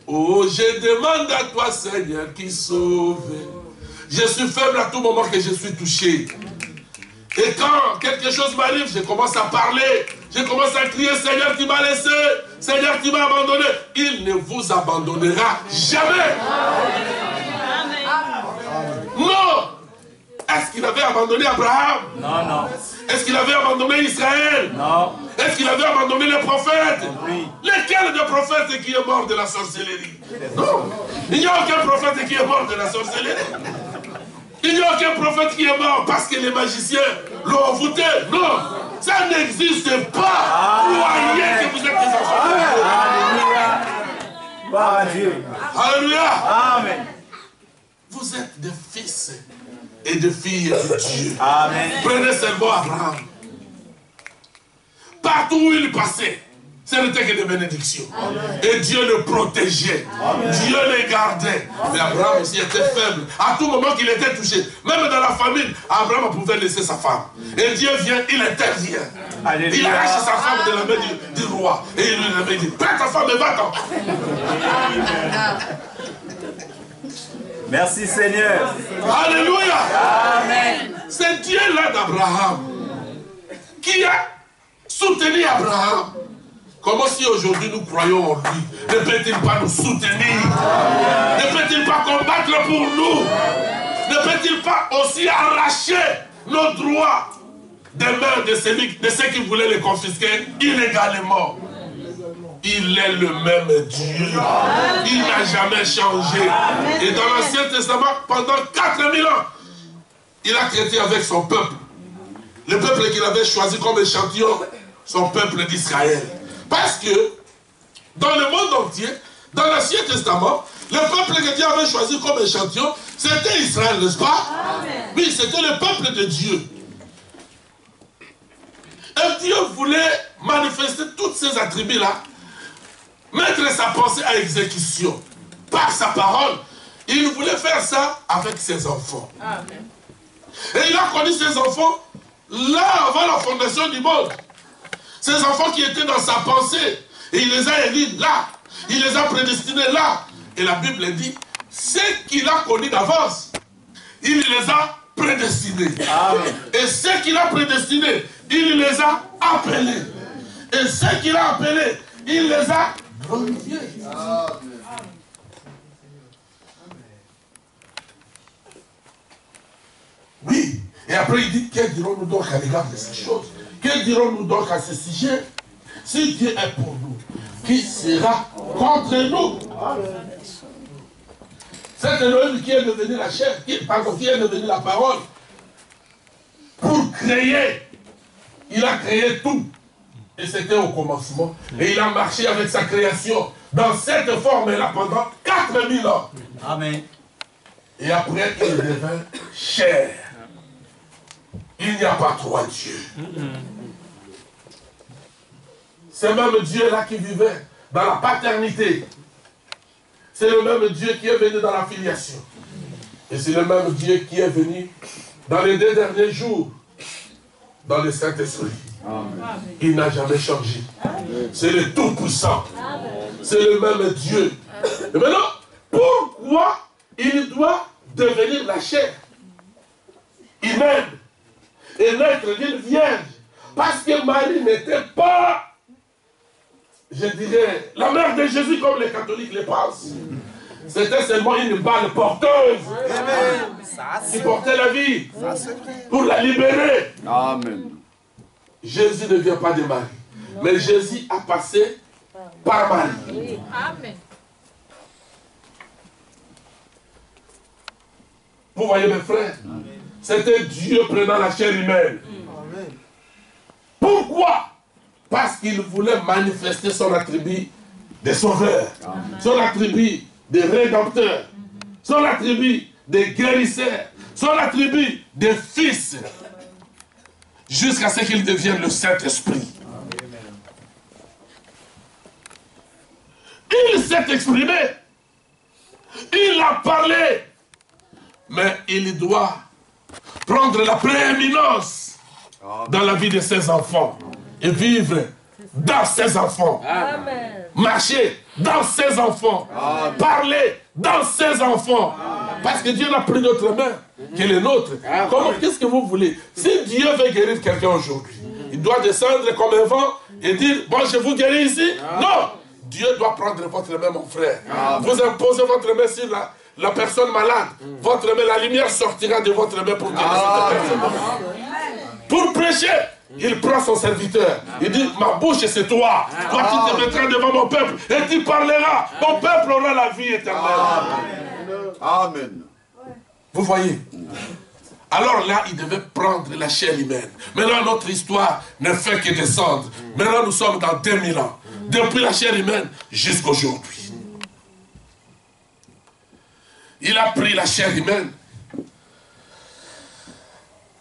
Oh, je demande à toi, Seigneur, qui sauve. Je suis faible à tout moment que je suis touché. Et quand quelque chose m'arrive, je commence à parler. Je commence à crier, Seigneur, tu m'as laissé. Seigneur, tu m'as abandonné. Il ne vous abandonnera jamais. Non. Est-ce qu'il avait abandonné Abraham? Non, non. Est-ce qu'il avait abandonné Israël? Non. Est-ce qu'il avait abandonné les prophètes? Oui. Lequel de prophètes qui est mort de la sorcellerie? Non. Il n'y a aucun prophète qui est mort de la sorcellerie. Il n'y a aucun prophète qui est mort parce que les magiciens l'ont envoûté. Non. Ça n'existe pas. Croyez que vous êtes des enfants de Dieu. Alléluia. Gloire à Dieu. Alléluia. Amen. Vous êtes des fils et des filles de Dieu. Amen. Prenez seulement Abraham. Partout où il passait, ce n'était que des bénédictions. Et Dieu le protégeait. Dieu le gardait. Mais Abraham aussi était faible. À tout moment qu'il était touché, même dans la famine, Abraham pouvait laisser sa femme. Et Dieu vient, il intervient. Alléluia. Il arrache sa femme de la main du roi. Et il lui dit, prends ta femme et va-t'en. Merci Seigneur. Alléluia. Amen. C'est Dieu-là d'Abraham qui a soutenu Abraham. Comment si aujourd'hui nous croyons en lui, ne peut-il pas nous soutenir? Ne peut-il pas combattre pour nous? Ne peut-il pas aussi arracher nos droits des mains de ceux qui voulaient les confisquer illégalement? Il est le même Dieu. Il n'a jamais changé. Et dans l'Ancien Testament, pendant 4000 ans, il a traité avec son peuple. Le peuple qu'il avait choisi comme échantillon, son peuple d'Israël. Parce que, dans le monde entier, dans l'Ancien Testament, le peuple que Dieu avait choisi comme échantillon, c'était Israël, n'est-ce pas? Oui, c'était le peuple de Dieu. Et Dieu voulait manifester tous ces attributs-là, mettre sa pensée à exécution par sa parole. Il voulait faire ça avec ses enfants. Amen. Et il a connu ses enfants là avant la fondation du monde. Ces enfants qui étaient dans sa pensée. Et il les a élus là. Il les a prédestinés là. Et la Bible dit, ce qu'il a connu d'avance, il les a prédestinés. Amen. Et ce qu'il a prédestinés, il les a appelés. Et ce qu'il a appelés, il les a glorifiés. Oui. Et après il dit, que dirons-nous donc à l'égard de ces choses? Que dirons-nous donc à ce sujet? Si Dieu est pour nous, qui sera contre nous? C'est Elohim qui est devenu la chair, qui est devenu la parole. Pour créer, il a créé tout. Et c'était au commencement. Et il a marché avec sa création dans cette forme-là pendant 4000 ans. Amen. Et après, il devint chair. Il n'y a pas trois dieux. C'est même Dieu-là qui vivait dans la paternité. C'est le même Dieu qui est venu dans la filiation. Et c'est le même Dieu qui est venu dans les 2 derniers jours, dans le Saint-Esprit. Il n'a jamais changé. C'est le Tout-Puissant. C'est le même Dieu. Et maintenant, pourquoi il doit devenir la chair humaine et naître d'une vierge? Parce que Marie n'était pas, je dirais, la mère de Jésus comme les catholiques le pensent. C'était seulement une balle porteuse qui portait la vie pour la libérer. Amen. Jésus ne vient pas de Marie, mais Jésus a passé par Marie. Amen. Vous voyez mes frères, c'était Dieu prenant la chair humaine. Pourquoi? Parce qu'il voulait manifester son attribut de sauveur, son attribut de rédempteur, son attribut de guérisseur, son attribut de fils, jusqu'à ce qu'il devienne le Saint-Esprit. Il s'est exprimé, il a parlé, mais il doit prendre la prééminence dans la vie de ses enfants et vivre dans ses enfants. Amen. Marcher dans ses enfants. Parler dans ses enfants. Parce que Dieu n'a pris notre main qui est les nôtres. Comment, qu'est-ce que vous voulez? Si Dieu veut guérir quelqu'un aujourd'hui, il doit descendre comme un vent et dire, bon, je vous guéris ici. Non! Dieu doit prendre votre main, mon frère. Vous imposez votre main sur la personne malade. Votre main, la lumière sortira de votre main pour guérir cette personne. Pour prêcher, il prend son serviteur. Il dit, ma bouche c'est toi. Toi tu te mettras devant mon peuple et tu parleras. Mon peuple aura la vie éternelle. Amen. Vous voyez? Alors là, il devait prendre la chair humaine. Maintenant, notre histoire ne fait que descendre. Maintenant, nous sommes dans 2000 ans. Depuis la chair humaine jusqu'à aujourd'hui. Il a pris la chair humaine.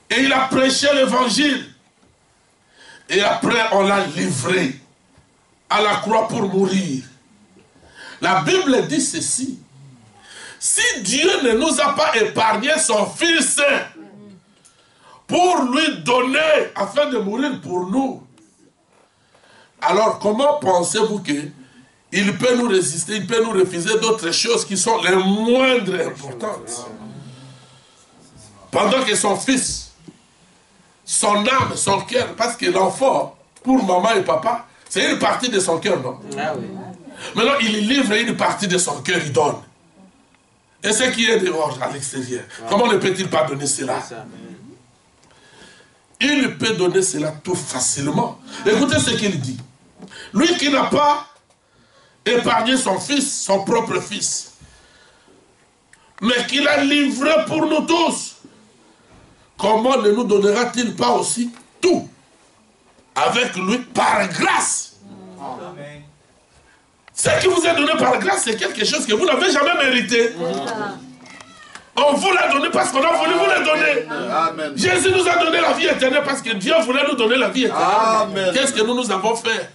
Et il a prêché l'évangile. Et après, on l'a livré à la croix pour mourir. La Bible dit ceci. Si Dieu ne nous a pas épargné son Fils pour lui donner afin de mourir pour nous, alors comment pensez-vous qu'il peut nous résister, il peut nous refuser d'autres choses qui sont les moindres importantes? Pendant que son Fils, son âme, son cœur, parce que l'enfant, pour maman et papa, c'est une partie de son cœur, non? Ah oui. Maintenant, il livre une partie de son cœur, il donne. Et ce qui est dehors, à l'extérieur, comment ne peut-il pas donner cela? Il peut donner cela tout facilement. Écoutez ce qu'il dit. Lui qui n'a pas épargné son fils, son propre fils, mais qui l'a livré pour nous tous, comment ne nous donnera-t-il pas aussi tout avec lui par grâce? Amen. Ce qui vous est donné par grâce, c'est quelque chose que vous n'avez jamais mérité. On vous l'a donné parce qu'on a voulu vous le donner. Amen. Jésus nous a donné la vie éternelle parce que Dieu voulait nous donner la vie éternelle. Qu'est-ce que nous avons fait?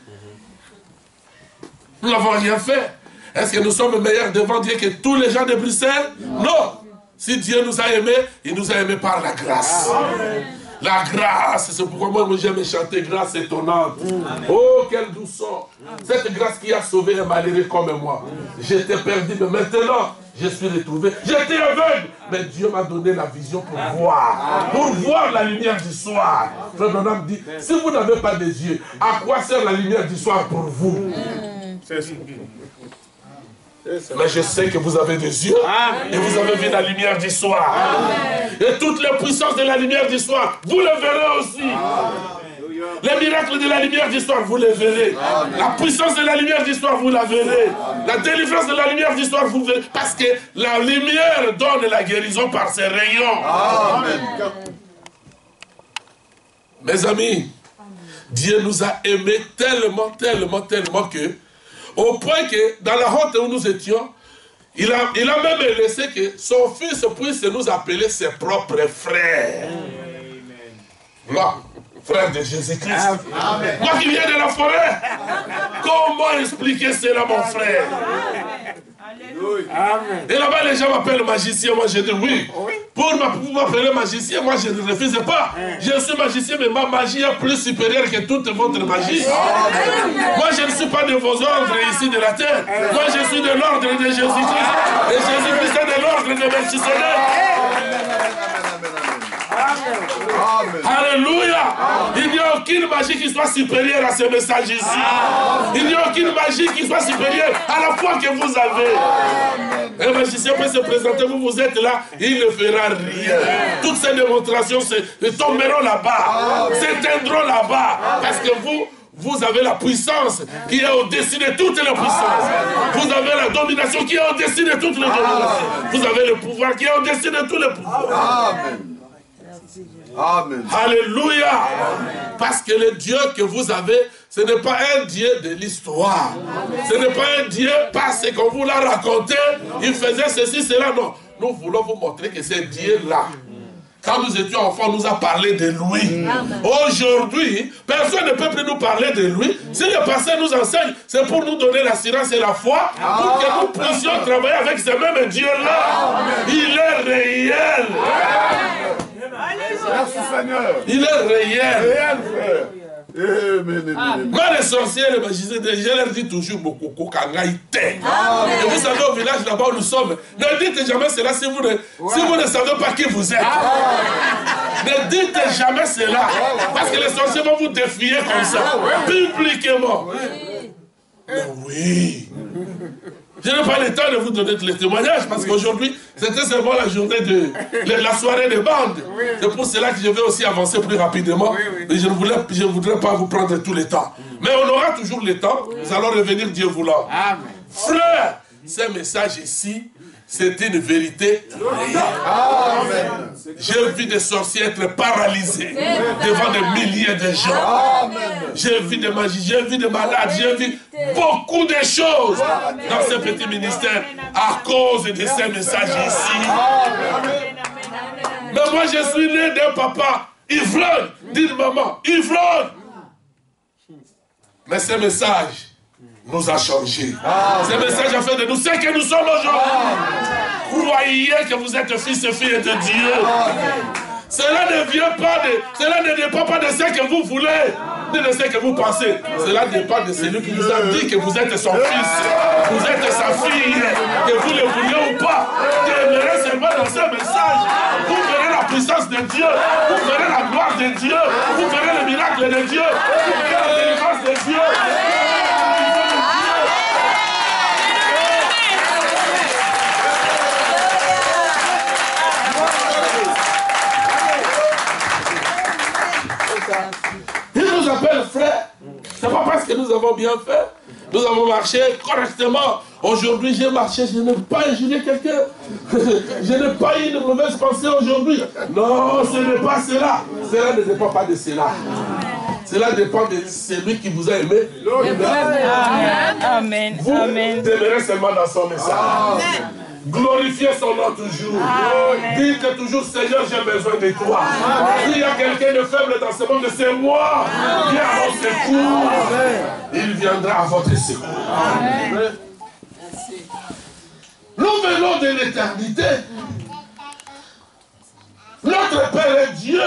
Nous n'avons rien fait. Est-ce que nous sommes meilleurs devant Dieu que tous les gens de Bruxelles? Non. Si Dieu nous a aimés, il nous a aimés par la grâce. Amen. La grâce, c'est pourquoi moi j'aime chanter grâce étonnante. Oh, quelle douceur. Cette grâce qui a sauvé un malheureux comme moi. J'étais perdu, mais maintenant, je suis retrouvé. J'étais aveugle, mais Dieu m'a donné la vision pour voir la lumière du soir. Frère Branham dit, si vous n'avez pas des yeux, à quoi sert la lumière du soir pour vous? Mais je sais que vous avez des yeux et vous avez vu la lumière du soir. Et toutes les puissances de la lumière du soir, vous les verrez aussi. Les miracles de la lumière du soir, vous les verrez. La puissance de la lumière du soir, vous la verrez. La délivrance de la lumière du soir, vous verrez. Parce que la lumière donne la guérison par ses rayons. Amen. Mes amis, Dieu nous a aimés tellement, tellement, tellement que au point que dans la honte où nous étions, il a même laissé que son fils puisse nous appeler ses propres frères. Là, frère de Jésus-Christ. Moi qui viens de la forêt, comment expliquer cela, mon frère? Amen. Et là-bas, les gens m'appellent magicien. Moi, je dis oui. Pour m'appeler magicien, moi, je ne refuse pas. Je suis magicien, mais ma magie est plus supérieure que toute votre magie. Moi, je ne suis pas de vos ordres ici de la terre. Moi, je suis de l'ordre de Jésus-Christ. Et Jésus-Christ est de l'ordre de Melchisedec. Alléluia. Il n'y a aucune magie qui soit supérieure à ce message ici. Il n'y a aucune magie qui soit supérieure à la foi que vous avez. Un magicien peut se présenter, vous êtes là, il ne fera rien. Toutes ces démonstrations tomberont là-bas, s'éteindront là-bas. Parce que vous avez la puissance qui est au-dessus de toutes les puissances. Vous avez la domination qui est au-dessus de toutes les dominations. Vous avez le pouvoir qui est au-dessus de tous les pouvoirs. Amen. Amen. Alléluia. Parce que le Dieu que vous avez, ce n'est pas un Dieu de l'histoire. Ce n'est pas un Dieu parce qu'on vous l'a raconté, il faisait ceci, cela. Non. Nous voulons vous montrer que ce Dieu-là, quand nous étions enfants, on nous a parlé de lui. Aujourd'hui, personne ne peut plus nous parler de lui. Si le passé nous enseigne, c'est pour nous donner l'assurance et la foi, pour que nous puissions travailler avec ce même Dieu-là. Il est réel. Merci Seigneur. Il est réel. Moi, les sorciers, les magiciens, je leur dis toujours, et vous savez, au village là-bas où nous sommes, ne dites jamais cela si vous ne savez pas qui vous êtes. Ne dites jamais cela, parce que les sorciers vont vous défier comme ça, publiquement. Mais oui. Je n'ai pas le temps de vous donner les témoignages parce qu'aujourd'hui, c'était seulement la journée de la soirée de bande. C'est pour cela que je vais aussi avancer plus rapidement. Mais je ne voudrais pas vous prendre tout le temps. Mais on aura toujours le temps. Nous allons revenir Dieu voulant. Frère, ce message ici, c'est une vérité réelle. J'ai vu des sorciers être paralysés devant des milliers de gens. J'ai vu des magiciens, j'ai vu des malades, j'ai vu beaucoup de choses dans ce petit ministère à cause de ces messages ici. Mais moi, je suis né d'un papa ivrogne, d'une maman ivrogne. Mais ce message nous a changé. Ce message a fait de nous ce que nous sommes aujourd'hui. Croyez que vous êtes fils et filles de Dieu. Cela ne dépend pas de ce que vous voulez, ni de ce que vous pensez. Cela dépend de celui qui nous a dit que vous êtes son fils, vous êtes sa fille, que vous le vouliez ou pas. Demeurez seulement dans ce message. Vous verrez la puissance de Dieu, vous verrez la gloire de Dieu, vous verrez le miracle de Dieu, vous verrez la délivrance de Dieu. Il nous appelle frère. Ce n'est pas parce que nous avons bien fait. Nous avons marché correctement. Aujourd'hui, j'ai marché, je n'ai pas injurié quelqu'un. Je n'ai pas eu de mauvaise pensée aujourd'hui. Non, ce n'est pas cela. Cela ne dépend pas de cela. Cela dépend de celui qui vous a aimé. Amen. Vous demeurez seulement dans son message. Glorifiez son nom toujours. Dites toujours, Seigneur, j'ai besoin de toi. S'il y a quelqu'un de faible dans ce monde, c'est moi. Viens à mon secours. Il viendra à votre secours. Nous venons de l'éternité. Notre Père est Dieu.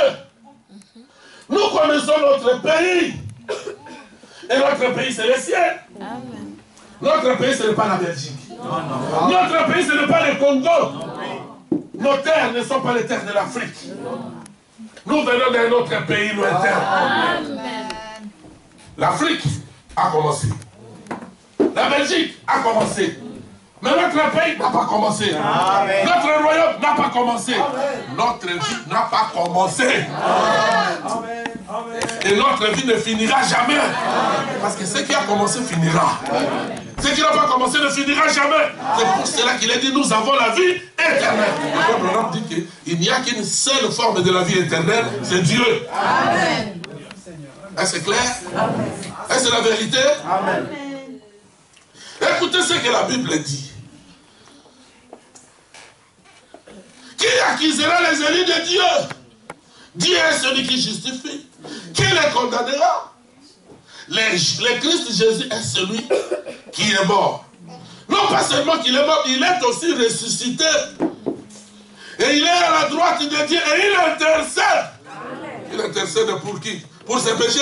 Nous connaissons notre pays. Et notre pays, c'est le ciel. Notre pays, ce n'est pas la Belgique. Notre pays, ce n'est pas le Congo. Nos terres ne sont pas les terres de l'Afrique. Nous venons d'un autre pays lointain. L'Afrique a commencé. La Belgique a commencé. Mais notre pays n'a pas commencé. Notre royaume n'a pas commencé. Notre vie n'a pas commencé. Et notre vie ne finira jamais. Parce que ce qui a commencé finira. Ce qui n'a pas commencé ne finira jamais. C'est pour cela qu'il a dit, nous avons la vie éternelle. Le Abraham dit qu'il n'y a qu'une seule forme de la vie éternelle, c'est Dieu. Amen. Est-ce clair? Est-ce la vérité? Amen. Écoutez ce que la Bible dit. Qui accusera les élus de Dieu? Dieu est celui qui justifie. Qui les condamnera? Le Christ Jésus est celui qui est mort. Non pas seulement qu'il est mort, il est aussi ressuscité. Et il est à la droite de Dieu et il intercède. Il intercède pour qui? Pour ses péchés?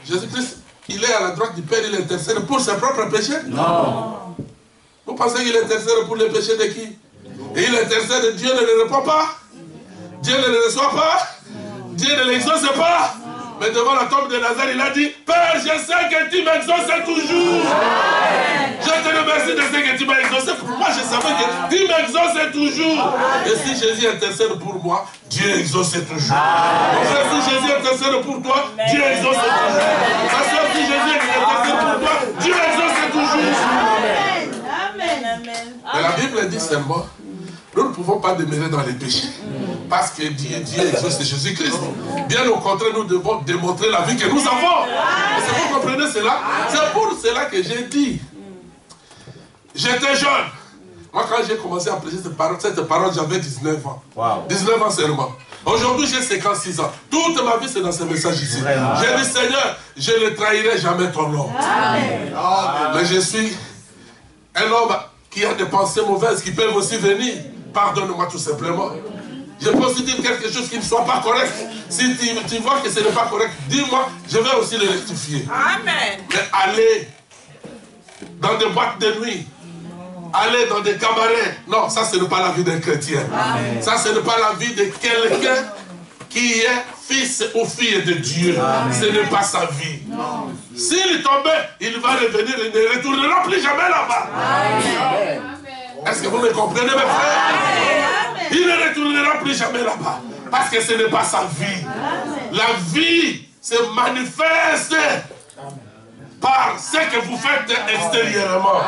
Jésus-Christ, il est à la droite du Père, il intercède pour ses propres péchés? Non. Vous pensez qu'il intercède pour les péchés de qui? Et il intercède, Dieu ne le répond pas. Dieu ne le reçoit pas. Dieu ne l'exauce pas. Mais devant la tombe de Lazare, il a dit, Père, je sais que tu m'exauces toujours. Je te remercie de ce que tu m'as exaucé. Moi, je savais que tu m'exauces toujours. Et si Jésus intercède pour moi, Dieu exauce toujours. Si Jésus intercède pour toi, Dieu exauce toujours. Parce que si Jésus intercède pour toi, Dieu exauce toujours. Mais la Bible dit seulement, nous ne pouvons pas demeurer dans les péchés. Parce que Dieu exauce Jésus-Christ. Bien au contraire, nous devons démontrer la vie que nous avons. Est-ce que vous comprenez cela? C'est pour cela que j'ai dit. J'étais jeune. Moi, quand j'ai commencé à prêcher cette parole, j'avais 19 ans. Wow. 19 ans seulement. Aujourd'hui, j'ai 56 ans. Toute ma vie, c'est dans ce message ici. J'ai dit, Seigneur, je ne trahirai jamais ton nom. Amen. Mais je suis un homme qui a des pensées mauvaises qui peuvent aussi venir. Pardonne-moi tout simplement. Je peux aussi dire quelque chose qui ne soit pas correct. Si tu vois que ce n'est pas correct, dis-moi, je vais aussi le rectifier. Amen. Mais aller dans des boîtes de nuit, aller dans des cabarets, non, ça ce n'est pas la vie d'un chrétien. Amen. Ça ce n'est pas la vie de quelqu'un qui est fils ou fille de Dieu. Amen. Ce n'est pas sa vie. S'il tombait, il va revenir, il ne retournera plus jamais là-bas. Est-ce que vous me comprenez, mes frères? Amen. Il ne retournera plus jamais là-bas. Parce que ce n'est pas sa vie. Amen. La vie se manifeste par ce que vous faites extérieurement.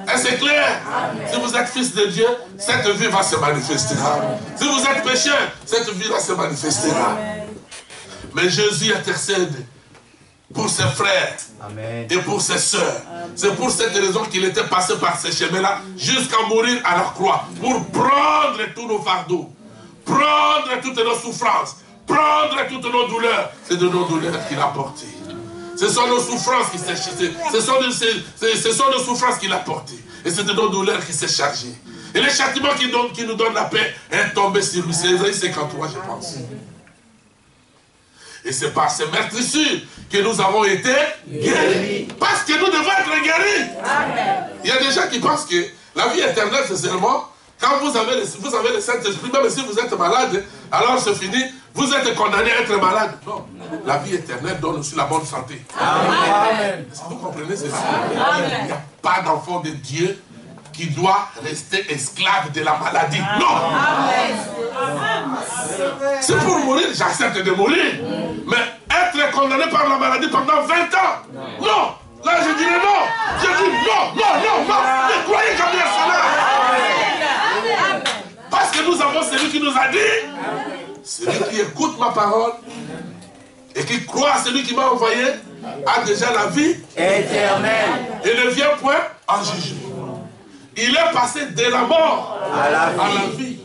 Est-ce que c'est clair? Amen. Si vous êtes fils de Dieu, cette vie va se manifester. Amen. Si vous êtes pécheur, cette vie va se manifester. Amen. Mais Jésus intercède pour ses frères. Amen. Et pour ses sœurs. C'est pour cette raison qu'il était passé par ces chemins-là jusqu'à mourir à la croix. Pour prendre tous nos fardeaux, prendre toutes nos souffrances, prendre toutes nos douleurs. C'est de nos douleurs qu'il a portées. Ce sont nos souffrances qui s'est chargées. Ce sont nos souffrances qu'il a portées. Et c'est de nos douleurs qui s'est chargé. Et le châtiment qui nous donne la paix est tombé sur lui. C'est Isaïe 53, je pense. Et c'est par ces meurtrissures que nous avons été guéris. Parce que nous devons être guéris. Amen. Il y a des gens qui pensent que la vie éternelle, c'est seulement quand vous avez le Saint-Esprit, même si vous êtes malade, alors c'est fini, vous êtes condamné à être malade. Non. La vie éternelle donne aussi la bonne santé. Amen. Est-ce que vous comprenez ceci? Amen. Il n'y a pas d'enfant de Dieu qui doit rester esclave de la maladie. Non. C'est pour mourir, j'accepte de mourir. Mais être condamné par la maladie pendant 20 ans, non. Là, je dirais non. Je dis non, non, non, non. Mais croyez comme bien cela. Parce que nous avons celui qui nous a dit, celui qui écoute ma parole et qui croit à celui qui m'a envoyé a déjà la vie éternelle et ne vient point en jugement. Il est passé de la mort à la vie.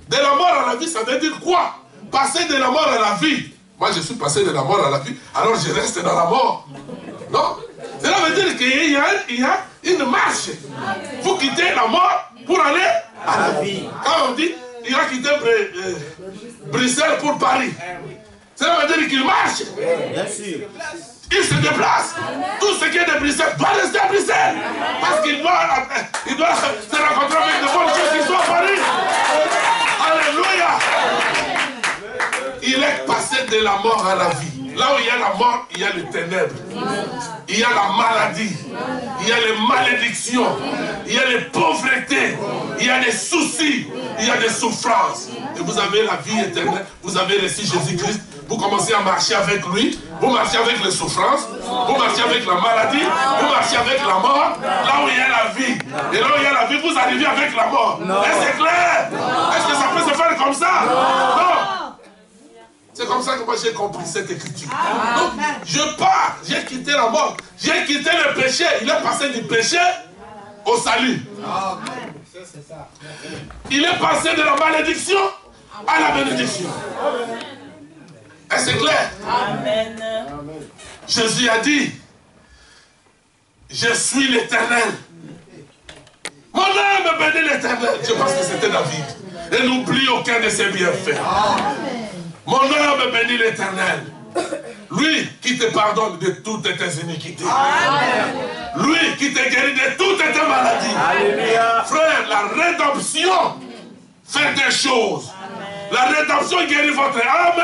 De la mort à la vie, ça veut dire quoi? Passer de la mort à la vie. Moi, je suis passé de la mort à la vie, alors je reste dans la mort. Non? Cela veut dire qu'il y a une marche. Vous quittez la mort pour aller à la vie. Quand on dit, il a quitté Bruxelles pour Paris. Cela veut dire qu'il marche. Bien sûr. Il se déplace. Tout ce qui est de Bruxelles doit rester à Bruxelles. Parce qu'il doit se rencontrer avec de bonnes choses qui sont à Paris. Alléluia. Il est passé de la mort à la vie. Là où il y a la mort, il y a les ténèbres. Il y a la maladie. Il y a les malédictions. Il y a les pauvretés. Il y a les soucis. Il y a des souffrances. Et vous avez la vie éternelle. Vous avez reçu Jésus-Christ. Vous commencez à marcher avec lui. Vous marchez avec les souffrances. Vous marchez avec la maladie. Vous marchez avec la mort. Là où il y a la vie. Et là où il y a la vie, vous arrivez avec la mort. Est-ce que c'est clair? Est-ce que ça peut se faire comme ça? Non. C'est comme ça que moi j'ai compris cette écriture. Donc, je pars, j'ai quitté la mort, j'ai quitté le péché. Il est passé du péché au salut. Il est passé de la malédiction à la bénédiction. Est-ce que c'est clair? Amen. Jésus a dit, je suis l'Éternel. Mon âme bénit l'Éternel. Je pense que c'était David. Et n'oublie aucun de ses bienfaits. Mon âme bénit l'Éternel. Lui qui te pardonne de toutes tes iniquités. Amen. Lui qui te guérit de toutes tes maladies. Alléluia. Frère, la rédemption fait des choses. Amen. La rédemption guérit votre âme,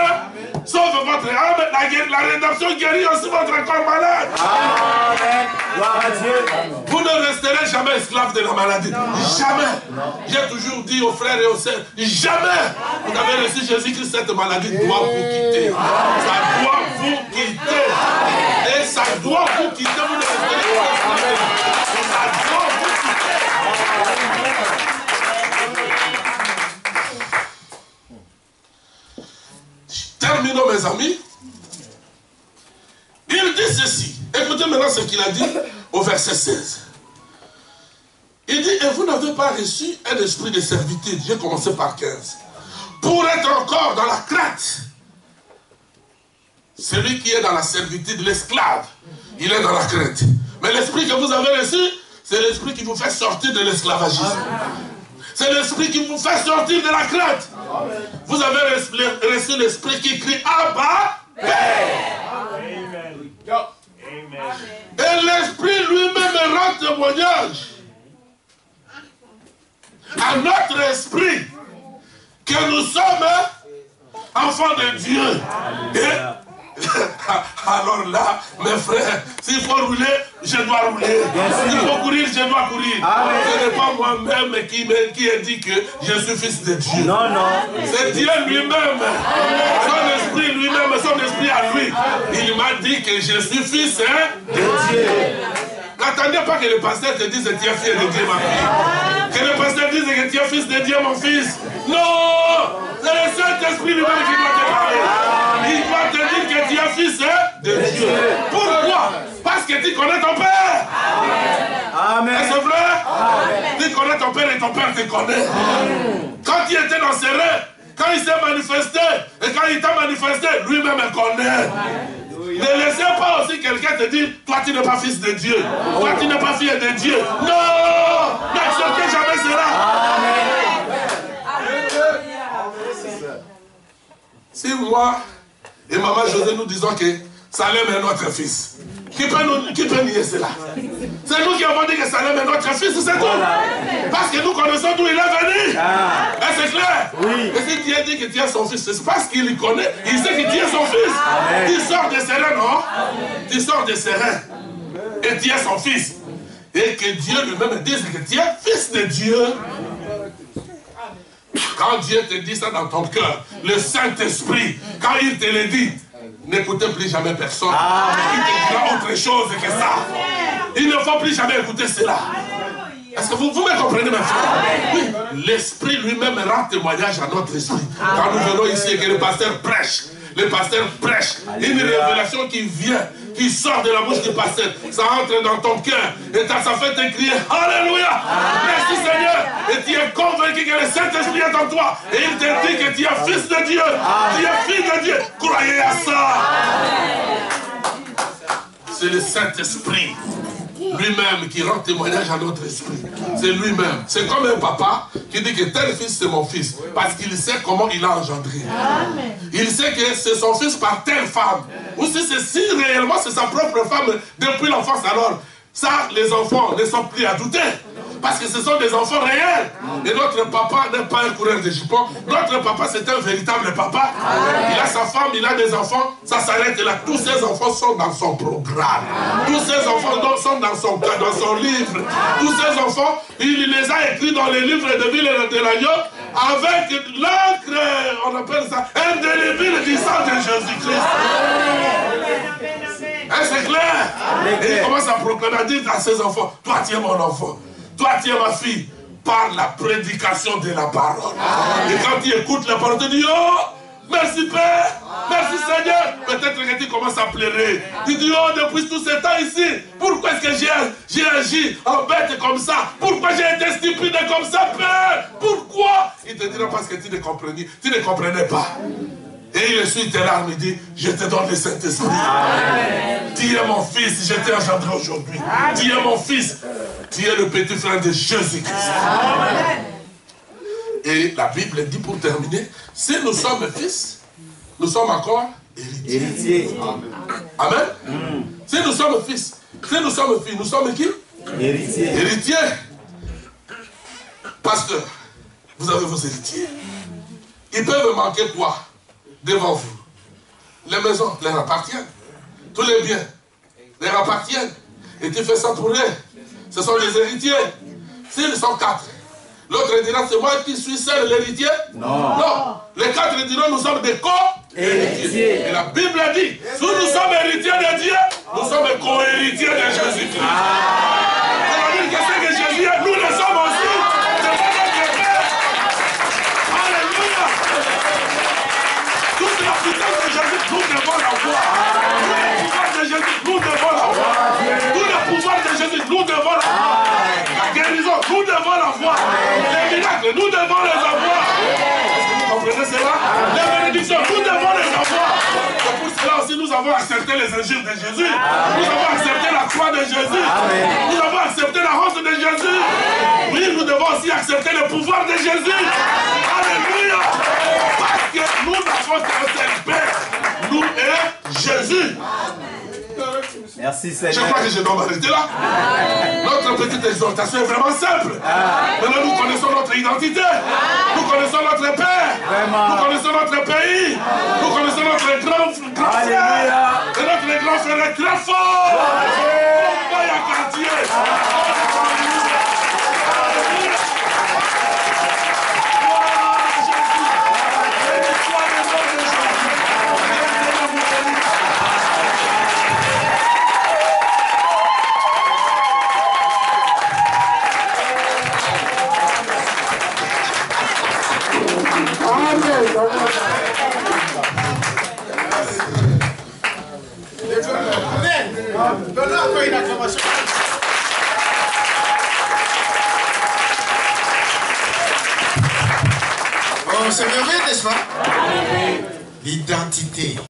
sauve votre âme. La rédemption guérit aussi votre corps malade. Amen. Gloire à Dieu. Vous ne resterez jamais esclave de la maladie. Non. Jamais. J'ai toujours dit aux frères et aux sœurs, jamais. Vous avez reçu Jésus-Christ, cette maladie doit vous quitter. Ça doit vous quitter. Et ça doit vous quitter. Vous ne resterez pas esclave. Ça doit vous quitter. Terminons, mes amis. Il dit ceci. Écoutez maintenant ce qu'il a dit au verset 16. Il dit, et vous n'avez pas reçu un esprit de servitude. J'ai commencé par 15. Pour être encore dans la crainte. Celui qui est dans la servitude, l'esclave, il est dans la crainte. Mais l'esprit que vous avez reçu, c'est l'esprit qui vous fait sortir de l'esclavagisme. C'est l'esprit qui vous fait sortir de la crainte. Vous avez reçu l'esprit qui crie Abba, Père. Et l'esprit lui-même rend témoignage à notre esprit que nous sommes enfants de Dieu. Et alors là, mes frères, s'il faut rouler, je dois rouler. S'il faut courir, je dois courir. Ce n'est pas moi-même qui ai dit que je suis fils de Dieu. Non, non. C'est Dieu lui-même. Son esprit lui-même, son esprit à lui. Il m'a dit que je suis fils de Dieu. N'attendez pas que le pasteur te dise que tu es fils de Dieu, ma fille. Que le pasteur dise que tu es fils de Dieu, mon fils. Non! C'est le Saint-Esprit lui-même qui doit te parler. Il doit te dire que tu es fils de Dieu. Pourquoi? Parce que tu connais ton Père. Amen. C'est vrai? Tu connais ton Père et ton Père te connaît. Quand il était dans ses rêves, quand il s'est manifesté, et quand il t'a manifesté, lui-même le connaît. Ne laissez pas aussi quelqu'un te dire, toi tu n'es pas fils de Dieu. Toi tu n'es pas fille de Dieu. Non! N'acceptez jamais cela. Si moi et maman José nous disons que Salem est notre fils, qui peut nier cela? C'est nous qui avons dit que Salem est notre fils, c'est tout. Parce que nous connaissons d'où il est venu. Et c'est clair. Oui. Et si Dieu dit que tu es son fils, c'est parce qu'il connaît, il sait que tu es son fils. Tu sors de ses reins, non? Tu sors de ses reins. Et tu es son fils. Et que Dieu lui-même dise que tu es fils de Dieu. Quand Dieu te dit ça dans ton cœur, le Saint-Esprit, quand il te le dit, n'écoutez plus jamais personne. Il te dira autre chose que ça. Il ne faut plus jamais écouter cela. Est-ce que vous me comprenez, mes frères? Oui, l'Esprit lui-même rend témoignage à notre esprit. Quand nous venons ici et que le pasteur prêche, une révélation qui vient, qui sort de la bouche du pasteur, ça entre dans ton cœur et ça fait te crier Alléluia, merci Seigneur, et tu es convaincu que le Saint-Esprit est en toi et il te dit que tu es fils de Dieu, tu es fille de Dieu. Croyez à ça. C'est le Saint-Esprit lui-même qui rend témoignage à notre esprit. C'est lui-même. C'est comme un papa qui dit que tel fils c'est mon fils. Parce qu'il sait comment il a engendré. Amen. Il sait que c'est son fils par telle femme. Ou si réellement c'est sa propre femme depuis l'enfance, alors ça les enfants ne sont plus à douter. Parce que ce sont des enfants réels. Et notre papa n'est pas un coureur de jupons. Notre papa, c'est un véritable papa. Il a sa femme, il a des enfants. Ça s'arrête là. Tous ces enfants sont dans son programme. Tous ces enfants sont dans son livre. Tous ces enfants, il les a écrits dans les livres de Ville et de l'agneau avec l'encre, on appelle ça, indélébile du sang de Jésus-Christ. C'est clair. Et il commence à proclamer, à dire à ses enfants, toi tu es mon enfant. Toi, tu es ma fille, par la prédication de la parole. Et quand tu écoutes la parole, tu dis, oh, merci Père, merci Seigneur. Peut-être que tu commences à pleurer. Tu dis, oh, depuis tout ce temps ici, pourquoi est-ce que j'ai agi en bête comme ça? Pourquoi j'ai été stupide comme ça, Père? Pourquoi? Il te dira parce que tu ne comprenais pas. Et il essuie tes larmes et dit, je te donne le Saint-Esprit. Tu es mon fils, je t'ai engendré aujourd'hui. Tu es mon fils. Tu es le petit frère de Jésus-Christ. Et la Bible dit pour terminer, si nous sommes fils, nous sommes encore héritiers. Amen. Si nous sommes fils, si nous sommes filles, nous sommes qui? Héritiers. Héritiers. Parce que vous avez vos héritiers. Ils peuvent manquer quoi devant vous? Les maisons leur appartiennent. Tous les biens leur appartiennent. Et tu fais ça pour eux. Ce sont les héritiers. S'ils sont 4, l'autre dira, c'est moi qui suis seul l'héritier? Non. Non. Les 4 diront, nous sommes des co-héritiers. Et la Bible dit, si nous sommes héritiers de Dieu, nous sommes co-héritiers de Jésus-Christ. C'est-à-dire que ce que Jésus est, nous le sommes aussi. C'est notre Père. Alléluia. Toute la puissance de Jésus, nous devons la voir. Tout le pouvoir de Jésus, nous devons la voir. Tout le pouvoir de Jésus, nous devons la voir. La guérison, nous devons la voir. Les miracles, nous devons les avoir. Est-ce que vous comprenez cela? Les bénédictions, nous devons les avoir. Et pour cela aussi, nous avons accepté les injures de Jésus. Nous avons accepté la croix de Jésus. Nous avons accepté la honte de Jésus. Oui, nous devons aussi accepter le pouvoir de Jésus. Alléluia. Parce que nous n'avons qu'un seul Père. Nous et Jésus. Merci Je Seigneur. crois que je dois m'arrêter là. Notre petite exhortation est vraiment simple. Maintenant, nous connaissons notre identité. Nous connaissons notre Père. Nous connaissons notre pays. Nous connaissons notre grand frère. Et notre grand frère est très fort. Combat à quartier. Oh, c'est merveilleux, n'est-ce pas? L'identité.